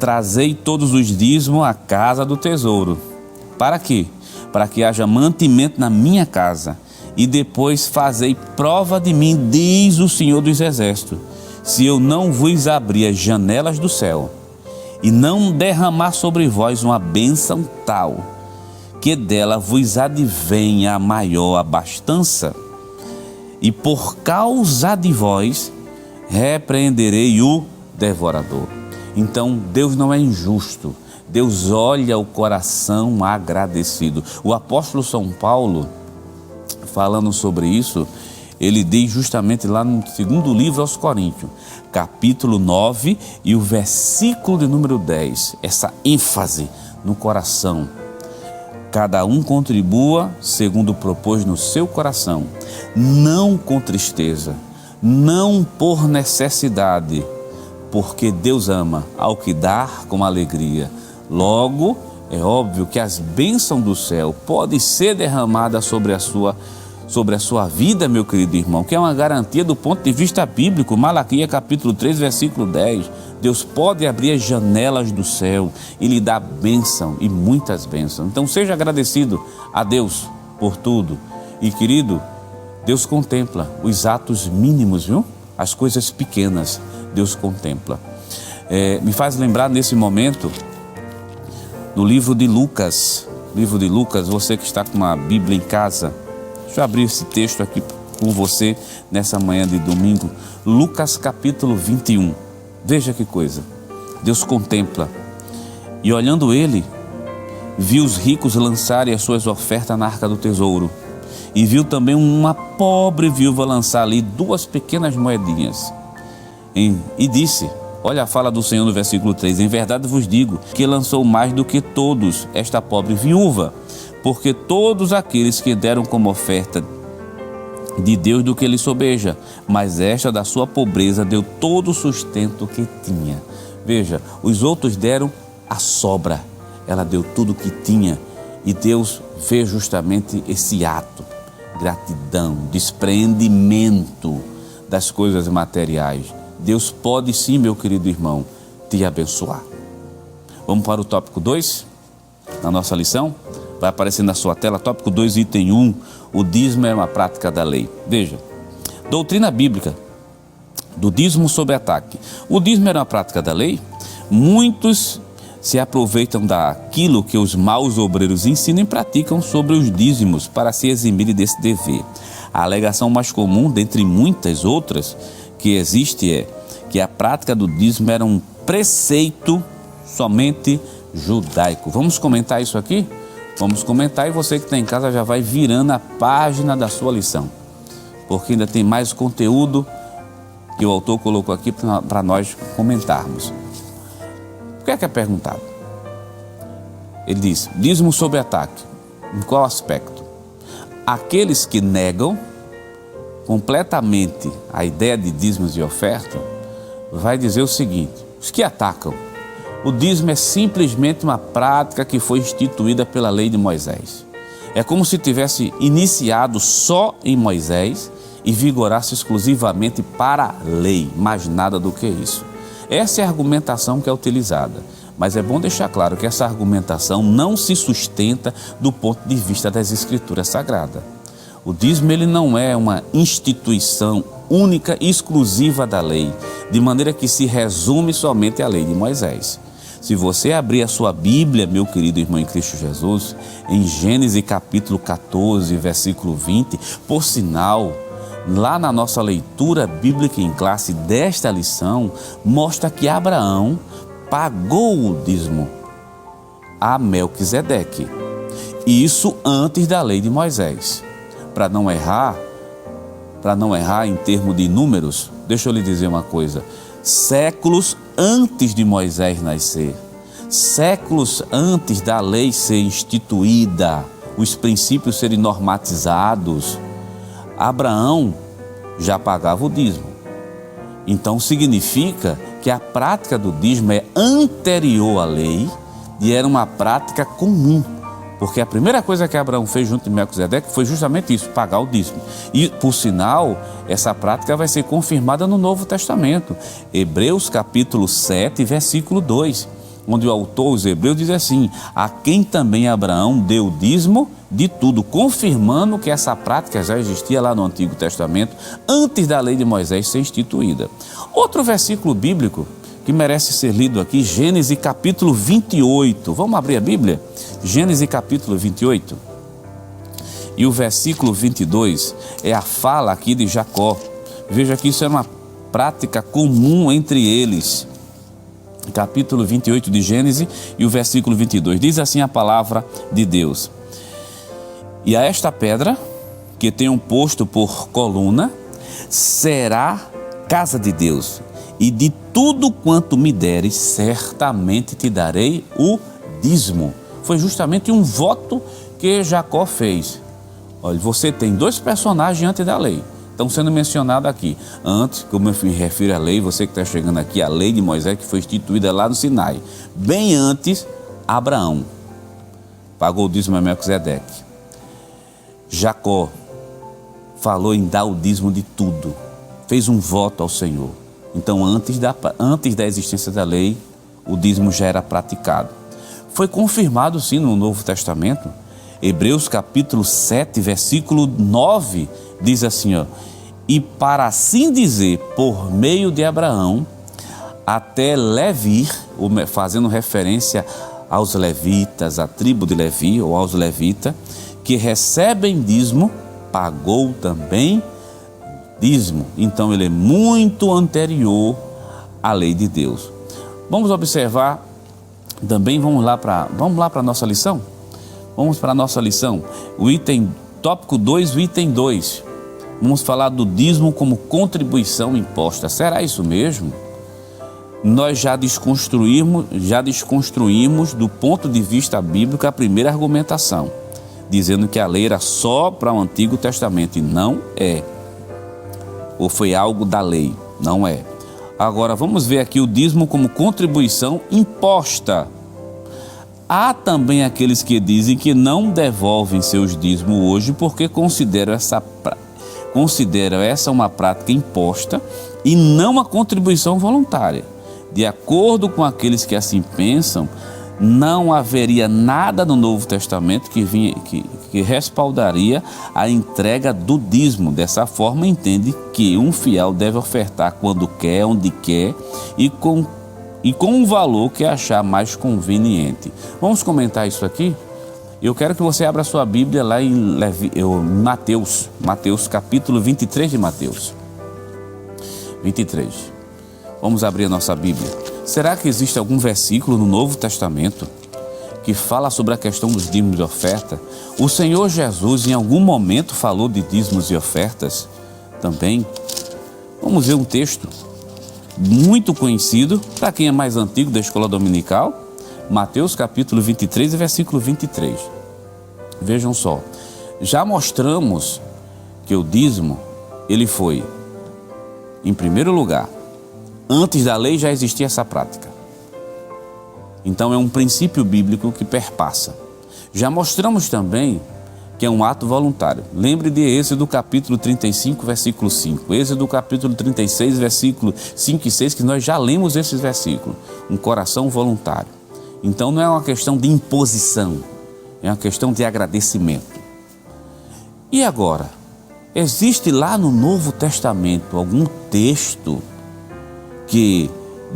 trazei todos os dízimos à casa do tesouro. Para quê? Para que haja mantimento na minha casa, e depois fazei prova de mim, diz o Senhor dos Exércitos, se eu não vos abrir as janelas do céu, e não derramar sobre vós uma bênção tal, que dela vos advenha a maior abastança, e por causa de vós repreenderei o devorador. Então Deus não é injusto. Deus olha o coração agradecido. O apóstolo São Paulo, falando sobre isso, ele diz justamente lá no segundo livro aos Coríntios, capítulo 9 e o versículo de número 10, essa ênfase no coração. Cada um contribua segundo propôs no seu coração, não com tristeza, não por necessidade, porque Deus ama ao que dá com alegria. Logo, é óbvio que as bênçãos do céu podem ser derramadas sobre a sua vida, meu querido irmão, que é uma garantia do ponto de vista bíblico. Malaquias capítulo 3, versículo 10. Deus pode abrir as janelas do céu e lhe dar bênção, e muitas bênçãos. Então seja agradecido a Deus por tudo. E querido, Deus contempla os atos mínimos, viu? As coisas pequenas, Deus contempla. me faz lembrar nesse momento do livro de Lucas. Livro de Lucas, você que está com uma Bíblia em casa, deixa eu abrir esse texto aqui com você nessa manhã de domingo. Lucas capítulo 21. Veja que coisa. Deus contempla e, olhando ele, viu os ricos lançarem as suas ofertas na arca do tesouro, e viu também uma pobre viúva lançar ali 2 pequenas moedinhas. E disse, olha a fala do Senhor no versículo 3, em verdade vos digo que lançou mais do que todos esta pobre viúva, porque todos aqueles que deram como oferta de Deus do que lhe sobeja, mas esta da sua pobreza deu todo o sustento que tinha. Veja, os outros deram a sobra, ela deu tudo o que tinha, e Deus vê justamente esse ato, gratidão, despreendimento das coisas materiais. Deus pode sim, meu querido irmão, te abençoar. Vamos para o tópico 2, na nossa lição? Vai aparecer na sua tela, tópico 2, item 1, o dízimo é uma prática da lei. Veja, doutrina bíblica do dízimo sob ataque. O dízimo era uma prática da lei? Muitos se aproveitam daquilo que os maus obreiros ensinam e praticam sobre os dízimos para se eximirem desse dever. A alegação mais comum, dentre muitas outras que existe, é que a prática do dízimo era um preceito somente judaico. Vamos comentar isso aqui? Vamos comentar, e você que está em casa já vai virando a página da sua lição, porque ainda tem mais conteúdo que o autor colocou aqui para nós comentarmos. O que é perguntado? Ele diz, dízimo sob ataque. Em qual aspecto? Aqueles que negam completamente a ideia de dízimos e oferta, vai dizer o seguinte, os que atacam, o dízimo é simplesmente uma prática que foi instituída pela lei de Moisés. É como se tivesse iniciado só em Moisés e vigorasse exclusivamente para a lei, mais nada do que isso. Essa é a argumentação que é utilizada, mas é bom deixar claro que essa argumentação não se sustenta do ponto de vista das Escrituras Sagradas. O dízimo ele não é uma instituição única e exclusiva da lei, de maneira que se resume somente à lei de Moisés. Se você abrir a sua Bíblia, meu querido irmão em Cristo Jesus, em Gênesis capítulo 14, versículo 20, por sinal, lá na nossa leitura bíblica em classe desta lição, mostra que Abraão pagou o dízimo a Melquisedeque. Isso antes da lei de Moisés. Para não errar em termos de números, deixa eu lhe dizer uma coisa. Séculos antes de Moisés nascer, séculos antes da lei ser instituída, os princípios serem normatizados, Abraão já pagava o dízimo. Então significa que a prática do dízimo é anterior à lei e era uma prática comum, porque a primeira coisa que Abraão fez junto de Melquisedeque foi justamente isso, pagar o dízimo. E, por sinal, essa prática vai ser confirmada no Novo Testamento. Hebreus capítulo 7, versículo 2, onde o autor, os Hebreus, diz assim, a quem também Abraão deu o dízimo de tudo, confirmando que essa prática já existia lá no Antigo Testamento, antes da lei de Moisés ser instituída. Outro versículo bíblico que merece ser lido aqui, Gênesis capítulo 28. Vamos abrir a Bíblia? Gênesis capítulo 28. E o versículo 22 é a fala aqui de Jacó. Veja que isso é uma prática comum entre eles. Capítulo 28 de Gênesis e o versículo 22. Diz assim a palavra de Deus. E a esta pedra, que tenho posto por coluna, será casa de Deus. E de tudo quanto me deres, certamente te darei o dízimo. Foi justamente um voto que Jacó fez. Olha, você tem 2 personagens antes da lei. Estão sendo mencionados aqui. Antes, como eu me refiro à lei, você que está chegando aqui, a lei de Moisés que foi instituída lá no Sinai. Bem antes, Abraão pagou o dízimo a Melquisedeque. Jacó falou em dar o dízimo de tudo. Fez um voto ao Senhor. Então, antes da existência da lei, o dízimo já era praticado. Foi confirmado, sim, no Novo Testamento. Hebreus capítulo 7, versículo 9, diz assim, ó, e para assim dizer, por meio de Abraão, até Levi, fazendo referência aos levitas, à tribo de Levi ou aos levitas, que recebem dízimo, pagou também dízimo. Então ele é muito anterior à lei de Deus. Vamos observar também, vamos lá para a nossa lição? Vamos para a nossa lição. O tópico 2, o item 2. Vamos falar do dízimo como contribuição imposta. Será isso mesmo? Nós já desconstruímos do ponto de vista bíblico a primeira argumentação, dizendo que a lei era só para o Antigo Testamento, e não é. Ou foi algo da lei? Não é. Agora vamos ver aqui o dízimo como contribuição imposta. Há também aqueles que dizem que não devolvem seus dízimos hoje porque consideram essa uma prática imposta e não uma contribuição voluntária. De acordo com aqueles que assim pensam, não haveria nada no Novo Testamento que respaldaria a entrega do dízimo. Dessa forma, entende que um fiel deve ofertar quando quer, onde quer e com um valor que achar mais conveniente. Vamos comentar isso aqui? Eu quero que você abra sua Bíblia lá em Mateus capítulo 23 de Mateus. 23. Vamos abrir a nossa Bíblia. Será que existe algum versículo no Novo Testamento que fala sobre a questão dos dízimos e oferta? O Senhor Jesus em algum momento falou de dízimos e ofertas também. Vamos ver um texto muito conhecido para quem é mais antigo da escola dominical. Mateus capítulo 23 e versículo 23. Vejam só, já mostramos que o dízimo, ele foi, em primeiro lugar, antes da lei já existia essa prática. Então é um princípio bíblico que perpassa. Já mostramos também que é um ato voluntário. Lembre de Êxodo capítulo 35, versículo 5. Êxodo capítulo 36, versículo 5 e 6, que nós já lemos esses versículos. Um coração voluntário. Então não é uma questão de imposição, é uma questão de agradecimento. E agora, existe lá no Novo Testamento algum texto que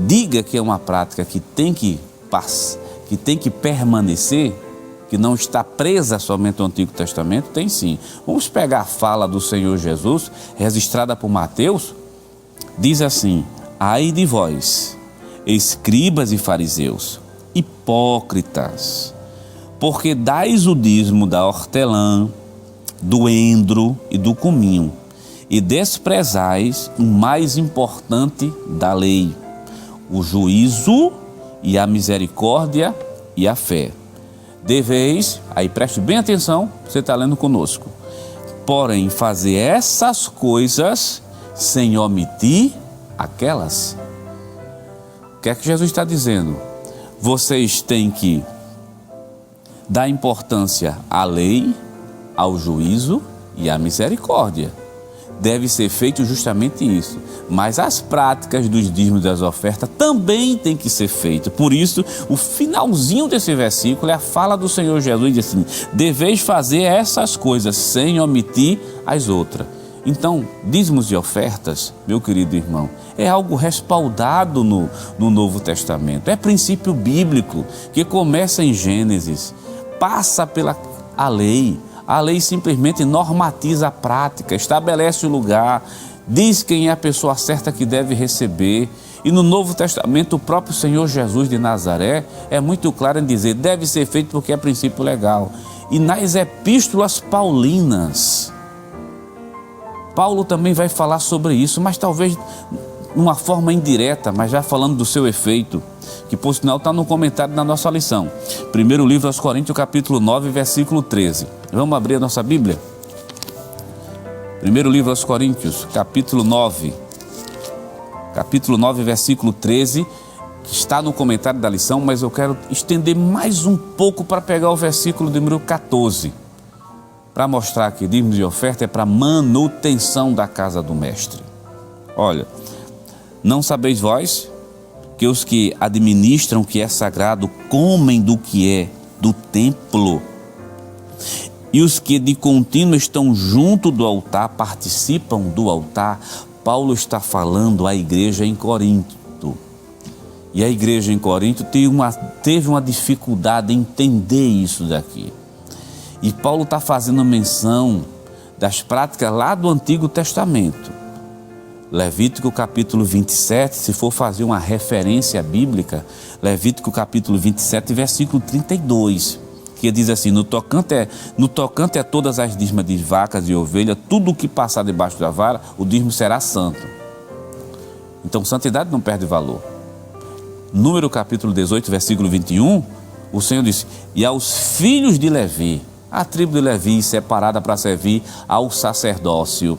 diga que é uma prática que tem que permanecer, que não está presa somente ao Antigo Testamento? Tem sim. Vamos pegar a fala do Senhor Jesus, registrada por Mateus. Diz assim: ai de vós, escribas e fariseus, hipócritas, porque dais o dízimo da hortelã, do endro e do cominho, e desprezais o mais importante da lei, o juízo e a misericórdia e a fé. Deveis, aí preste bem atenção, você está lendo conosco, porém fazer essas coisas sem omitir aquelas. O que é que Jesus está dizendo? Vocês têm que dar importância à lei, ao juízo e à misericórdia. Deve ser feito justamente isso. Mas as práticas dos dízimos e das ofertas também têm que ser feitas. Por isso, o finalzinho desse versículo é a fala do Senhor Jesus, diz assim: deveis fazer essas coisas sem omitir as outras. Então, dízimos e ofertas, meu querido irmão, é algo respaldado no Novo Testamento. É princípio bíblico que começa em Gênesis, passa pela lei. A lei simplesmente normatiza a prática, estabelece o lugar, diz quem é a pessoa certa que deve receber. E no Novo Testamento, o próprio Senhor Jesus de Nazaré é muito claro em dizer: deve ser feito porque é princípio legal. E nas epístolas paulinas, Paulo também vai falar sobre isso, mas talvez de uma forma indireta, mas já falando do seu efeito, que por sinal está no comentário da nossa lição. Primeiro livro aos Coríntios, capítulo 9, versículo 13. Vamos abrir a nossa Bíblia? Primeiro livro aos Coríntios, capítulo 9, versículo 13, que está no comentário da lição, mas eu quero estender mais um pouco para pegar o versículo de número 14, para mostrar que dízimo de oferta é para manutenção da casa do mestre. Olha, não sabeis vós que os que administram o que é sagrado comem do que é do templo, e os que de contínuo estão junto do altar participam do altar? Paulo está falando à igreja em Corinto. E a igreja em Corinto teve uma dificuldade em entender isso daqui. E Paulo está fazendo menção das práticas lá do Antigo Testamento. Levítico capítulo 27, se for fazer uma referência bíblica, Levítico capítulo 27, versículo 32, que diz assim: no tocante a todas as dízimos de vacas e ovelhas, tudo o que passar debaixo da vara, o dízimo será santo. Então, santidade não perde valor. Número capítulo 18, versículo 21, o Senhor disse: e aos filhos de Levi, a tribo de Levi separada para servir ao sacerdócio,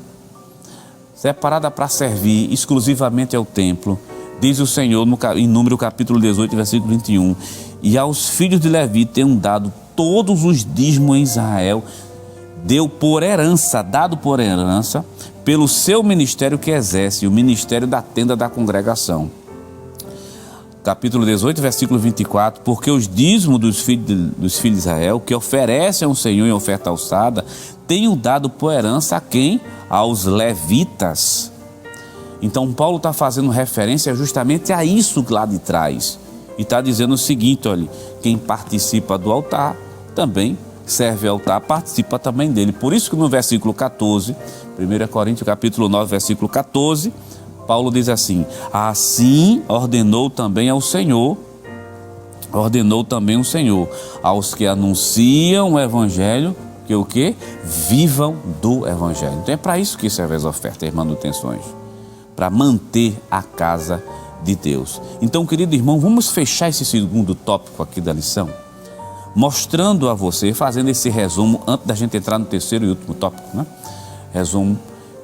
separada para servir exclusivamente ao templo, diz o Senhor em Número capítulo 18, versículo 21, e aos filhos de Levi tenham dado todos os dízimos em Israel, dado por herança, pelo seu ministério que exerce, o ministério da tenda da congregação. Capítulo 18, versículo 24, porque os dízimos dos filhos de Israel, que oferecem ao Senhor em oferta alçada, tenho dado por herança a quem? Aos levitas. Então Paulo está fazendo referência justamente a isso lá de trás. E está dizendo o seguinte: olha, quem participa do altar também serve ao altar, participa também dele. Por isso que no versículo 14, 1 Coríntios capítulo 9, versículo 14, Paulo diz assim: assim ordenou também o Senhor aos que anunciam o evangelho, que o quê? Vivam do evangelho. Então é para isso que servem as ofertas e manutenções, para manter a casa de Deus. Então, querido irmão, vamos fechar esse segundo tópico aqui da lição, mostrando a você, fazendo esse resumo, antes da gente entrar no terceiro e último tópico, né? Resumo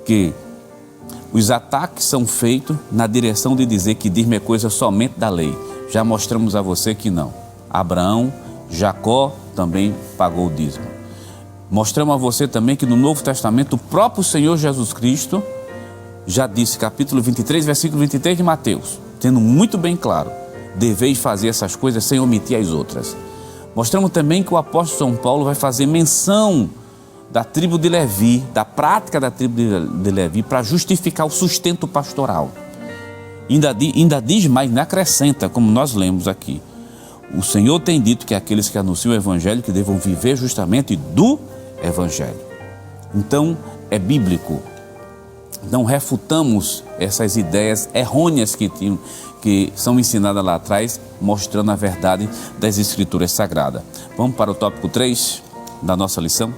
que os ataques são feitos na direção de dizer que dízimo é coisa somente da lei. Já mostramos a você que não. Abraão, Jacó também pagou o dízimo. Mostramos a você também que no Novo Testamento o próprio Senhor Jesus Cristo já disse, capítulo 23, versículo 23 de Mateus, tendo muito bem claro: deveis fazer essas coisas sem omitir as outras. Mostramos também que o apóstolo São Paulo vai fazer menção da tribo de Levi, da prática da tribo de Levi, para justificar o sustento pastoral. Ainda diz mais, ainda acrescenta, como nós lemos aqui: o Senhor tem dito que aqueles que anunciam o evangelho que devam viver justamente do evangelho. Então é bíblico. Não refutamos essas ideias errôneas que são ensinadas lá atrás, mostrando a verdade das Escrituras Sagradas. Vamos para o tópico 3 da nossa lição?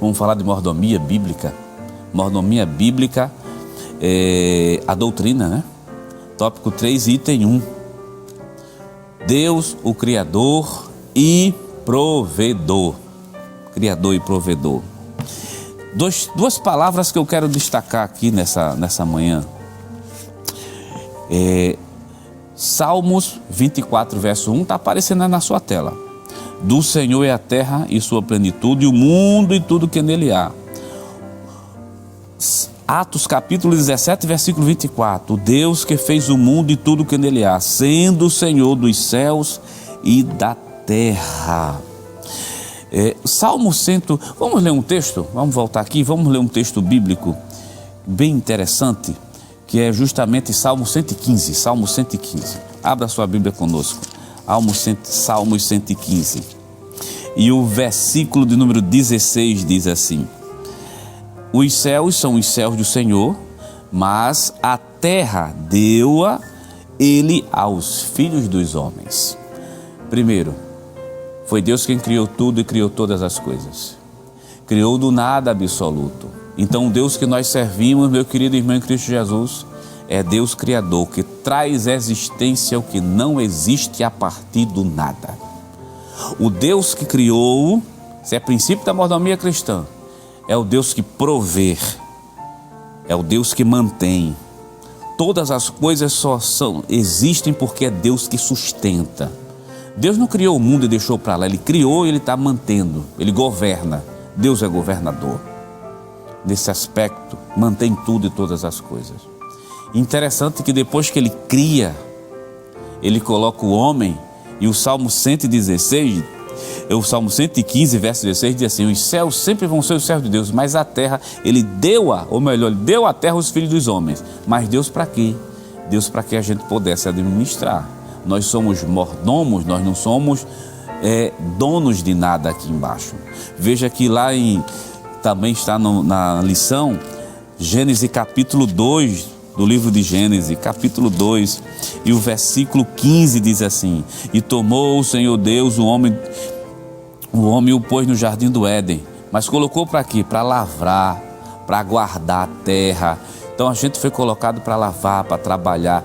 Vamos falar de mordomia bíblica. Mordomia bíblica é a doutrina, né? Tópico 3, item 1. Deus, o Criador e provedor. Criador e provedor. Duas palavras que eu quero destacar aqui nessa manhã. Salmos 24, verso 1, está aparecendo na sua tela. Do Senhor é a terra e sua plenitude, e o mundo e tudo que nele há. Atos capítulo 17, versículo 24. O Deus que fez o mundo e tudo que nele há, sendo o Senhor dos céus e da terra. Salmo 100, vamos ler um texto? Vamos voltar aqui, vamos ler um texto bíblico bem interessante, que é justamente Salmo 115. Salmo 115. Abra sua Bíblia conosco. Salmos 115. E o versículo de número 16 diz assim: os céus são os céus do Senhor, mas a terra deu-a ele aos filhos dos homens. Primeiro, foi Deus quem criou tudo e criou todas as coisas. Criou do nada absoluto. Então o Deus que nós servimos, meu querido irmão em Cristo Jesus, é Deus Criador, que traz existência o que não existe a partir do nada. O Deus que criou, se é princípio da mordomia cristã, é o Deus que provê, é o Deus que mantém. Todas as coisas existem porque é Deus que sustenta. Deus não criou o mundo e deixou para lá, Ele criou e Ele está mantendo, Ele governa. Deus é governador. Nesse aspecto, mantém tudo e todas as coisas. Interessante que depois que Ele cria, Ele coloca o homem, e o Salmo 116, o Salmo 115, verso 16, diz assim: os céus sempre vão ser os céus de Deus, mas a terra, Ele deu-a, ou melhor, Ele deu a terra aos filhos dos homens. Mas Deus para quê? Deus para que a gente pudesse administrar. Nós somos mordomos, nós não somos donos de nada aqui embaixo. Veja que lá também está na lição, Gênesis capítulo 2, do livro de Gênesis, capítulo 2, e o versículo 15 diz assim: e tomou o Senhor Deus o homem e o pôs no jardim do Éden, mas colocou para quê? Para lavrar, para guardar a terra. Então a gente foi colocado para lavar, para trabalhar.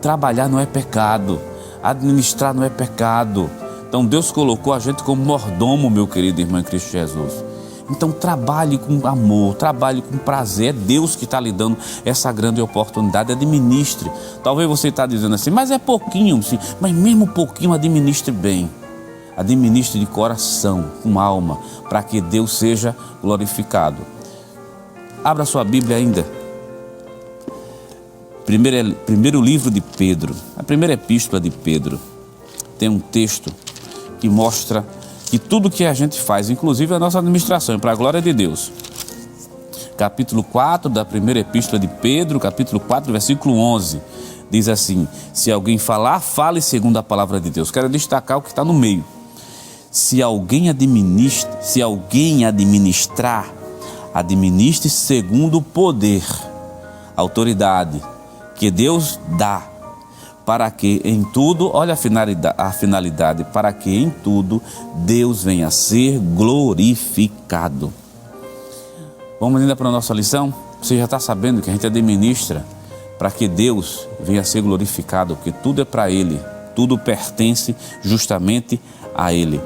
Trabalhar não é pecado, administrar não é pecado. Então Deus colocou a gente como mordomo, meu querido irmão em Cristo Jesus. Então trabalhe com amor, trabalhe com prazer. É Deus que está lhe dando essa grande oportunidade. Administre. Talvez você está dizendo assim, mas é pouquinho, sim. Mas mesmo pouquinho, administre bem. Administre de coração, com alma, para que Deus seja glorificado. Abra sua Bíblia ainda. Primeiro livro de Pedro, a primeira epístola de Pedro, tem um texto que mostra que tudo que a gente faz, inclusive a nossa administração, é para a glória de Deus. Capítulo 4 da primeira epístola de Pedro, capítulo 4, versículo 11, diz assim: se alguém falar, fale segundo a palavra de Deus. Quero destacar o que está no meio. Se alguém administrar, administre segundo o poder, autoridade que Deus dá, para que em tudo, olha a finalidade, para que em tudo Deus venha a ser glorificado. Vamos ainda para a nossa lição? Você já está sabendo que a gente administra para que Deus venha a ser glorificado, porque tudo é para Ele, tudo pertence justamente a Ele.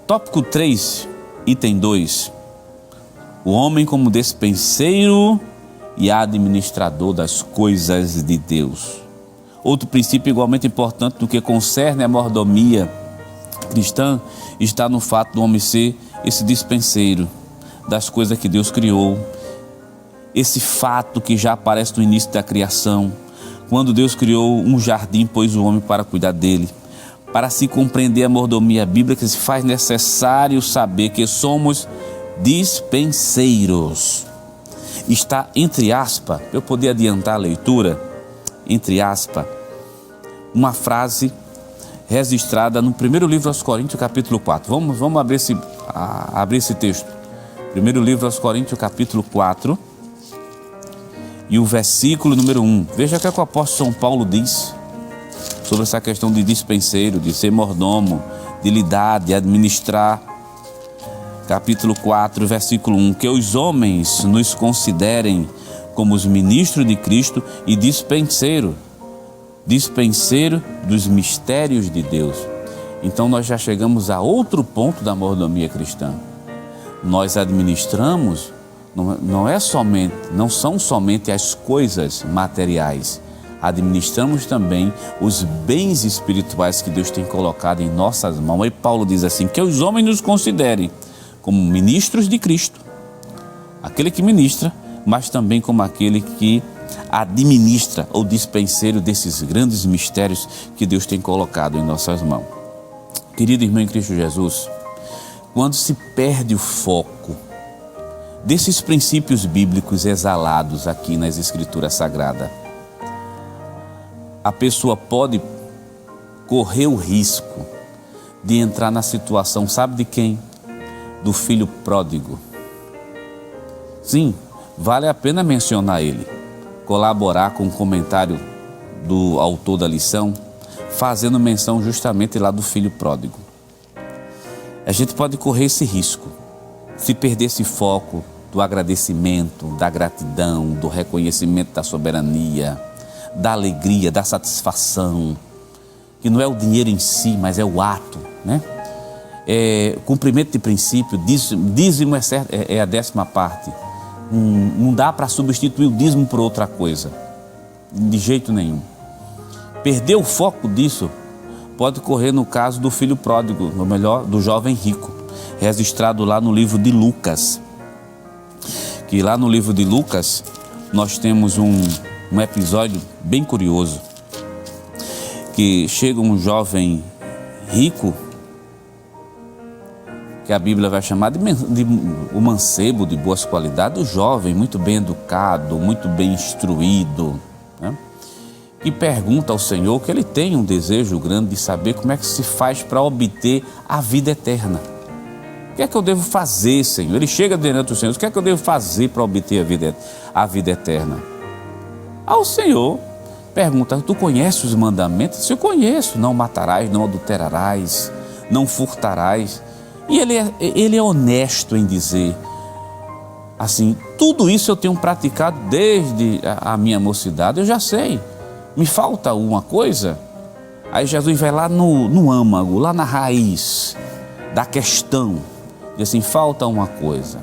Tópico 3, item 2, o homem como despenseiro e administrador das coisas de Deus. Outro princípio igualmente importante do que concerne a mordomia cristã está no fato do homem ser esse dispenseiro das coisas que Deus criou. Esse fato que já aparece no início da criação, quando Deus criou um jardim, pôs o homem para cuidar dele. Para se compreender a mordomia bíblica, se faz necessário saber que somos dispenseiros. Está entre aspas, eu poder adiantar a leitura, entre aspas, uma frase registrada no primeiro livro aos Coríntios, capítulo 4. Vamos abrir esse texto. Primeiro livro aos Coríntios, capítulo 4, e o versículo número 1. Veja o que o apóstolo São Paulo diz sobre essa questão de dispenseiro, de ser mordomo, de lidar, de administrar. Capítulo 4, versículo 1, que os homens nos considerem como os ministros de Cristo e dispenseiro dos mistérios de Deus. Então nós já chegamos a outro ponto da mordomia cristã. Nós administramos, não são somente as coisas materiais, administramos também os bens espirituais que Deus tem colocado em nossas mãos. E Paulo diz assim, que os homens nos considerem como ministros de Cristo, aquele que ministra, mas também como aquele que administra ou dispenseiro desses grandes mistérios que Deus tem colocado em nossas mãos. Querido irmão em Cristo Jesus, quando se perde o foco desses princípios bíblicos exalados aqui nas Escrituras Sagradas, a pessoa pode correr o risco de entrar na situação, sabe de quem? Do filho pródigo. Sim, vale a pena mencionar ele, colaborar com o comentário do autor da lição, fazendo menção justamente lá do filho pródigo. A gente pode correr esse risco, se perder esse foco do agradecimento, da gratidão, do reconhecimento da soberania, da alegria, da satisfação, que não é o dinheiro em si, mas é o ato, né? Cumprimento de princípio, dízimo é a 10ª parte. Não dá para substituir o dízimo por outra coisa, de jeito nenhum. Perder o foco disso pode correr no caso do filho pródigo, ou melhor, do jovem rico, registrado lá no livro de Lucas. Que lá no livro de Lucas nós temos um episódio bem curioso, que chega um jovem rico, que a Bíblia vai chamar de um mancebo de boas qualidades, o jovem muito bem educado, muito bem instruído, né? E pergunta ao Senhor que ele tem um desejo grande de saber como é que se faz para obter a vida eterna. O que é que eu devo fazer, Senhor? Ele chega diante do Senhor, o que é que eu devo fazer para obter a vida eterna? Ao Senhor pergunta, tu conheces os mandamentos? Eu conheço, não matarás, não adulterarás, não furtarás. E ele é honesto em dizer, assim, tudo isso eu tenho praticado desde a minha mocidade, eu já sei. Me falta uma coisa? Aí Jesus vai lá no âmago, lá na raiz da questão. Diz assim, falta uma coisa.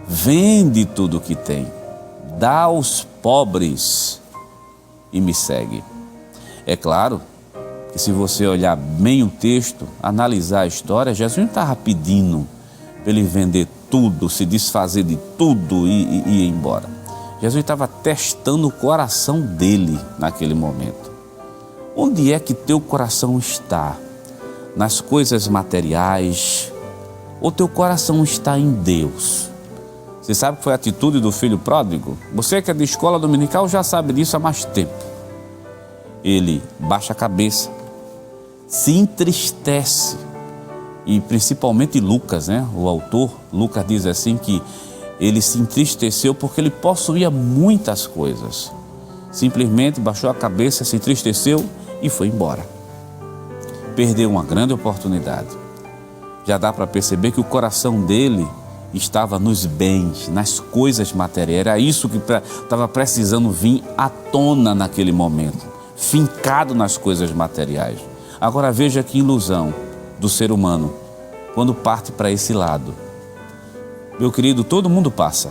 Vende tudo o que tem, dá aos pobres e me segue. É claro que se você olhar bem o texto, analisar a história, Jesus não estava pedindo para ele vender tudo, se desfazer de tudo e ir embora. Jesus estava testando o coração dele naquele momento. Onde é que teu coração está? Nas coisas materiais? Ou teu coração está em Deus? Você sabe que foi a atitude do filho pródigo? Você que é de escola dominical já sabe disso há mais tempo. Ele baixa a cabeça, se entristece, e principalmente Lucas, né? O autor, Lucas diz assim que ele se entristeceu porque ele possuía muitas coisas. Simplesmente baixou a cabeça, se entristeceu e foi embora. Perdeu uma grande oportunidade. Já dá para perceber que o coração dele estava nos bens, nas coisas materiais. Era isso que estava precisando vir à tona naquele momento, fincado nas coisas materiais. Agora veja que ilusão do ser humano quando parte para esse lado. Meu querido, todo mundo passa.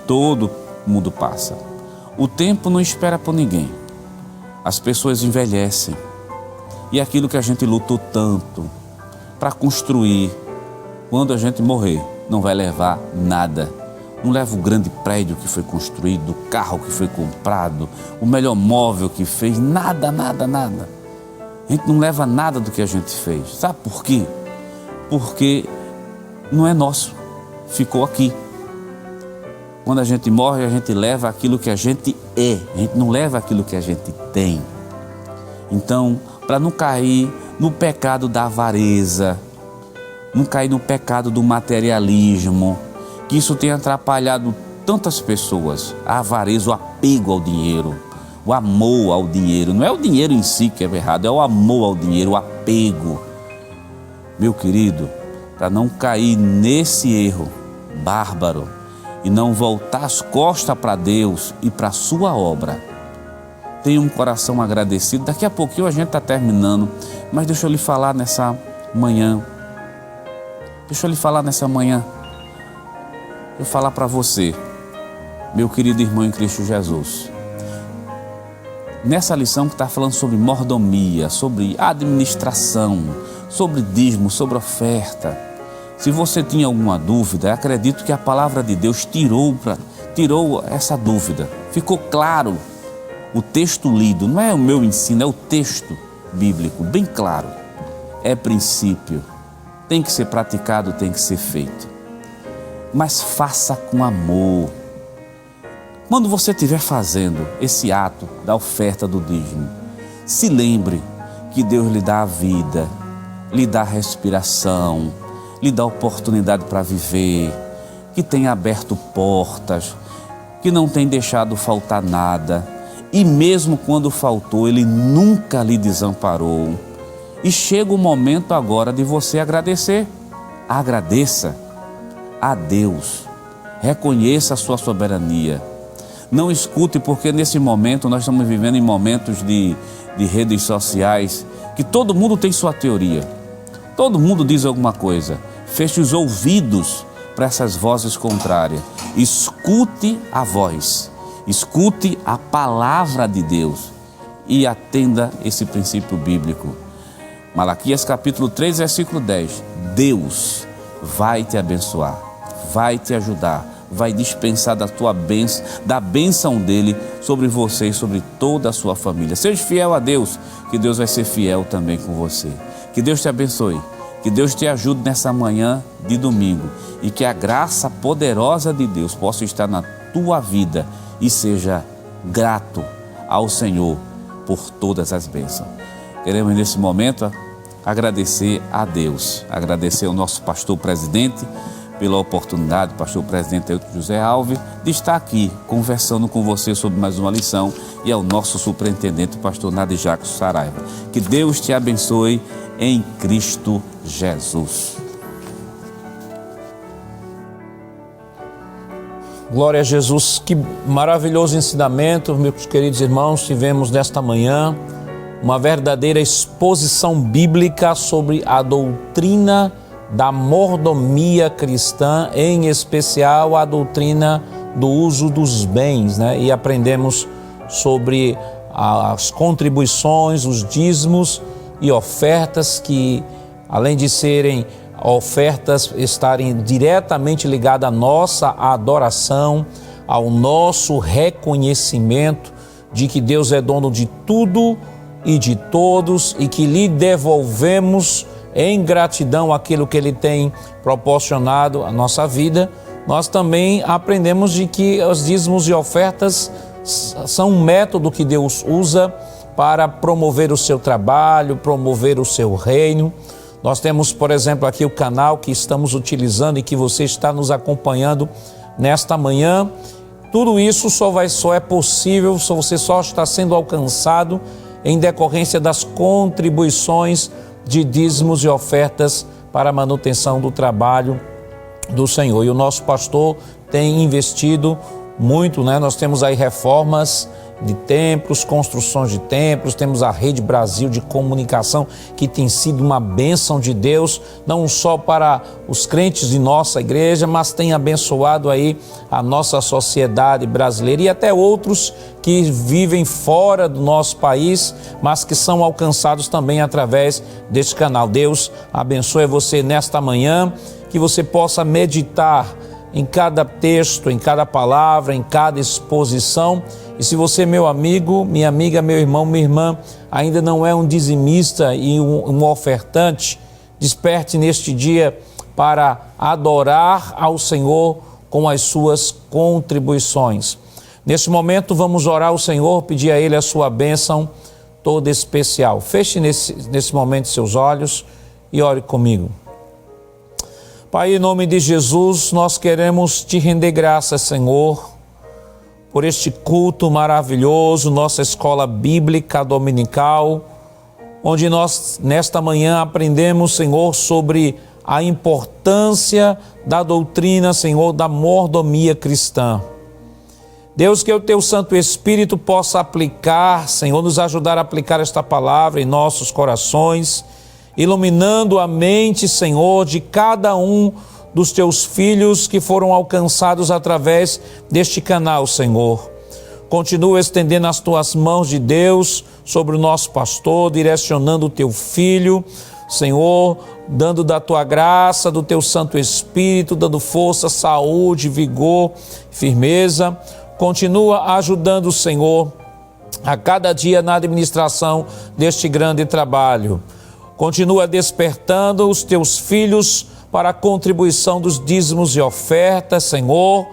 Todo mundo passa. O tempo não espera por ninguém. As pessoas envelhecem. E aquilo que a gente lutou tanto para construir, quando a gente morrer, não vai levar nada. Não leva o grande prédio que foi construído, o carro que foi comprado, o melhor móvel que fez, nada, nada, nada. A gente não leva nada do que a gente fez. Sabe por quê? Porque não é nosso, ficou aqui. Quando a gente morre, a gente leva aquilo que a gente é, a gente não leva aquilo que a gente tem. Então, para não cair no pecado da avareza, não cair no pecado do materialismo, que isso tem atrapalhado tantas pessoas, a avareza, o apego ao dinheiro, o amor ao dinheiro. Não é o dinheiro em si que é errado, é o amor ao dinheiro, o apego. Meu querido, para não cair nesse erro bárbaro e não voltar as costas para Deus e para a sua obra, tenha um coração agradecido. Daqui a pouquinho a gente está terminando, mas deixa eu lhe falar nessa manhã. Eu falar para você, meu querido irmão em Cristo Jesus. Nessa lição que está falando sobre mordomia, sobre administração, sobre dízimo, sobre oferta. Se você tinha alguma dúvida, acredito que a palavra de Deus tirou essa dúvida. Ficou claro o texto lido, não é o meu ensino, é o texto bíblico, bem claro. É princípio, tem que ser praticado, tem que ser feito. Mas faça com amor. Quando você estiver fazendo esse ato da oferta do dízimo, se lembre que Deus lhe dá a vida, lhe dá a respiração, lhe dá oportunidade para viver, que tem aberto portas, que não tem deixado faltar nada. E mesmo quando faltou, Ele nunca lhe desamparou. E chega o momento agora de você agradecer. Agradeça a Deus. Reconheça a sua soberania. Não escute, porque nesse momento nós estamos vivendo em momentos de redes sociais, que todo mundo tem sua teoria. Todo mundo diz alguma coisa. Feche os ouvidos para essas vozes contrárias. Escute a voz. Escute a palavra de Deus e atenda esse princípio bíblico. Malaquias capítulo 3, versículo 10. Deus vai te abençoar, vai te ajudar, vai dispensar da bênção dele sobre você e sobre toda a sua família. Seja fiel a Deus, que Deus vai ser fiel também com você. Que Deus te abençoe, que Deus te ajude nessa manhã de domingo e que a graça poderosa de Deus possa estar na tua vida e seja grato ao Senhor por todas as bênçãos. Queremos nesse momento agradecer a Deus, agradecer ao nosso pastor presidente pela oportunidade, pastor presidente José Alves, de estar aqui conversando com você sobre mais uma lição, e ao nosso superintendente, pastor Nadir Jackson Saraiva. Que Deus te abençoe em Cristo Jesus. Glória a Jesus, que maravilhoso ensinamento, meus queridos irmãos, tivemos nesta manhã uma verdadeira exposição bíblica sobre a doutrina da mordomia cristã, em especial a doutrina do uso dos bens, né? E aprendemos sobre as contribuições, os dízimos e ofertas que, além de serem ofertas, estarem diretamente ligadas à nossa adoração, ao nosso reconhecimento de que Deus é dono de tudo e de todos e que lhe devolvemos em gratidão aquilo que Ele tem proporcionado à nossa vida. Nós também aprendemos de que os dízimos e ofertas são um método que Deus usa para promover o seu trabalho, promover o seu reino. Nós temos, por exemplo, aqui o canal que estamos utilizando e que você está nos acompanhando nesta manhã. Tudo isso só é possível, você só está sendo alcançado em decorrência das contribuições de dízimos e ofertas para a manutenção do trabalho do Senhor. E o nosso pastor tem investido muito, né? Nós temos aí reformas de templos, construções de templos, temos a Rede Brasil de comunicação, que tem sido uma bênção de Deus, não só para os crentes de nossa igreja, mas tem abençoado aí a nossa sociedade brasileira e até outros que vivem fora do nosso país, mas que são alcançados também através deste canal. Deus abençoe você nesta manhã, que você possa meditar em cada texto, em cada palavra, em cada exposição. E se você, meu amigo, minha amiga, meu irmão, minha irmã, ainda não é um dizimista e um ofertante, desperte neste dia para adorar ao Senhor com as suas contribuições. Neste momento vamos orar ao Senhor, pedir a Ele a sua bênção toda especial. Feche nesse momento seus olhos e ore comigo. Pai, em nome de Jesus, nós queremos te render graças, Senhor, por este culto maravilhoso, nossa escola bíblica dominical, onde nós, nesta manhã, aprendemos, Senhor, sobre a importância da doutrina, Senhor, da mordomia cristã. Deus, que o Teu Santo Espírito possa aplicar, Senhor, nos ajudar a aplicar esta palavra em nossos corações, iluminando a mente, Senhor, de cada um dos Teus filhos que foram alcançados através deste canal, Senhor. Continua estendendo as Tuas mãos de Deus sobre o nosso pastor, direcionando o Teu Filho, Senhor, dando da Tua graça, do Teu Santo Espírito, dando força, saúde, vigor, firmeza. Continua ajudando, Senhor, a cada dia na administração deste grande trabalho. Continua despertando os Teus filhos para a contribuição dos dízimos e ofertas, Senhor.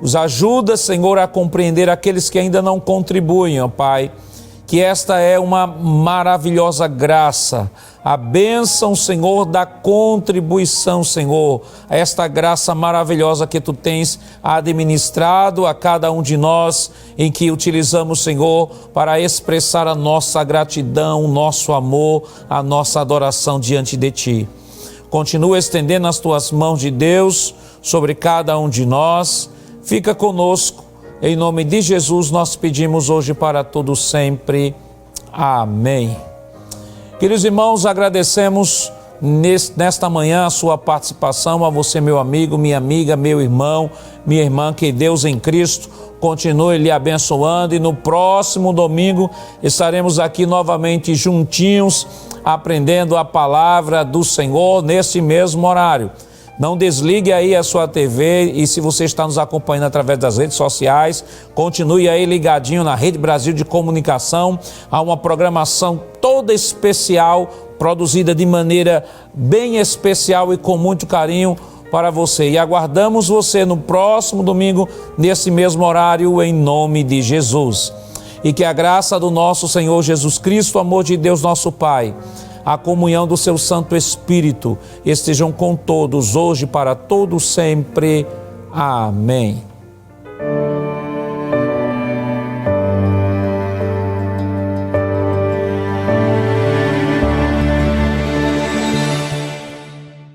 Os ajuda, Senhor, a compreender aqueles que ainda não contribuem, ó Pai, que esta é uma maravilhosa graça, a bênção, Senhor, da contribuição, Senhor, esta graça maravilhosa que Tu tens administrado a cada um de nós, em que utilizamos, Senhor, para expressar a nossa gratidão, o nosso amor, a nossa adoração diante de Ti. Continua estendendo as Tuas mãos de Deus sobre cada um de nós. Fica conosco. Em nome de Jesus nós pedimos hoje para todos sempre. Amém. Queridos irmãos, agradecemos nesta manhã a sua participação, a você, meu amigo, minha amiga, meu irmão, minha irmã, que Deus em Cristo continue lhe abençoando, e no próximo domingo estaremos aqui novamente juntinhos, aprendendo a palavra do Senhor nesse mesmo horário. Não desligue aí a sua TV, e se você está nos acompanhando através das redes sociais, continue aí ligadinho na Rede Brasil de Comunicação. Há uma programação toda especial, produzida de maneira bem especial e com muito carinho para você. E aguardamos você no próximo domingo, nesse mesmo horário, em nome de Jesus. e que a graça do nosso Senhor Jesus Cristo, o amor de Deus nosso Pai, a comunhão do seu Santo Espírito estejam com todos, hoje e para todos sempre. Amém.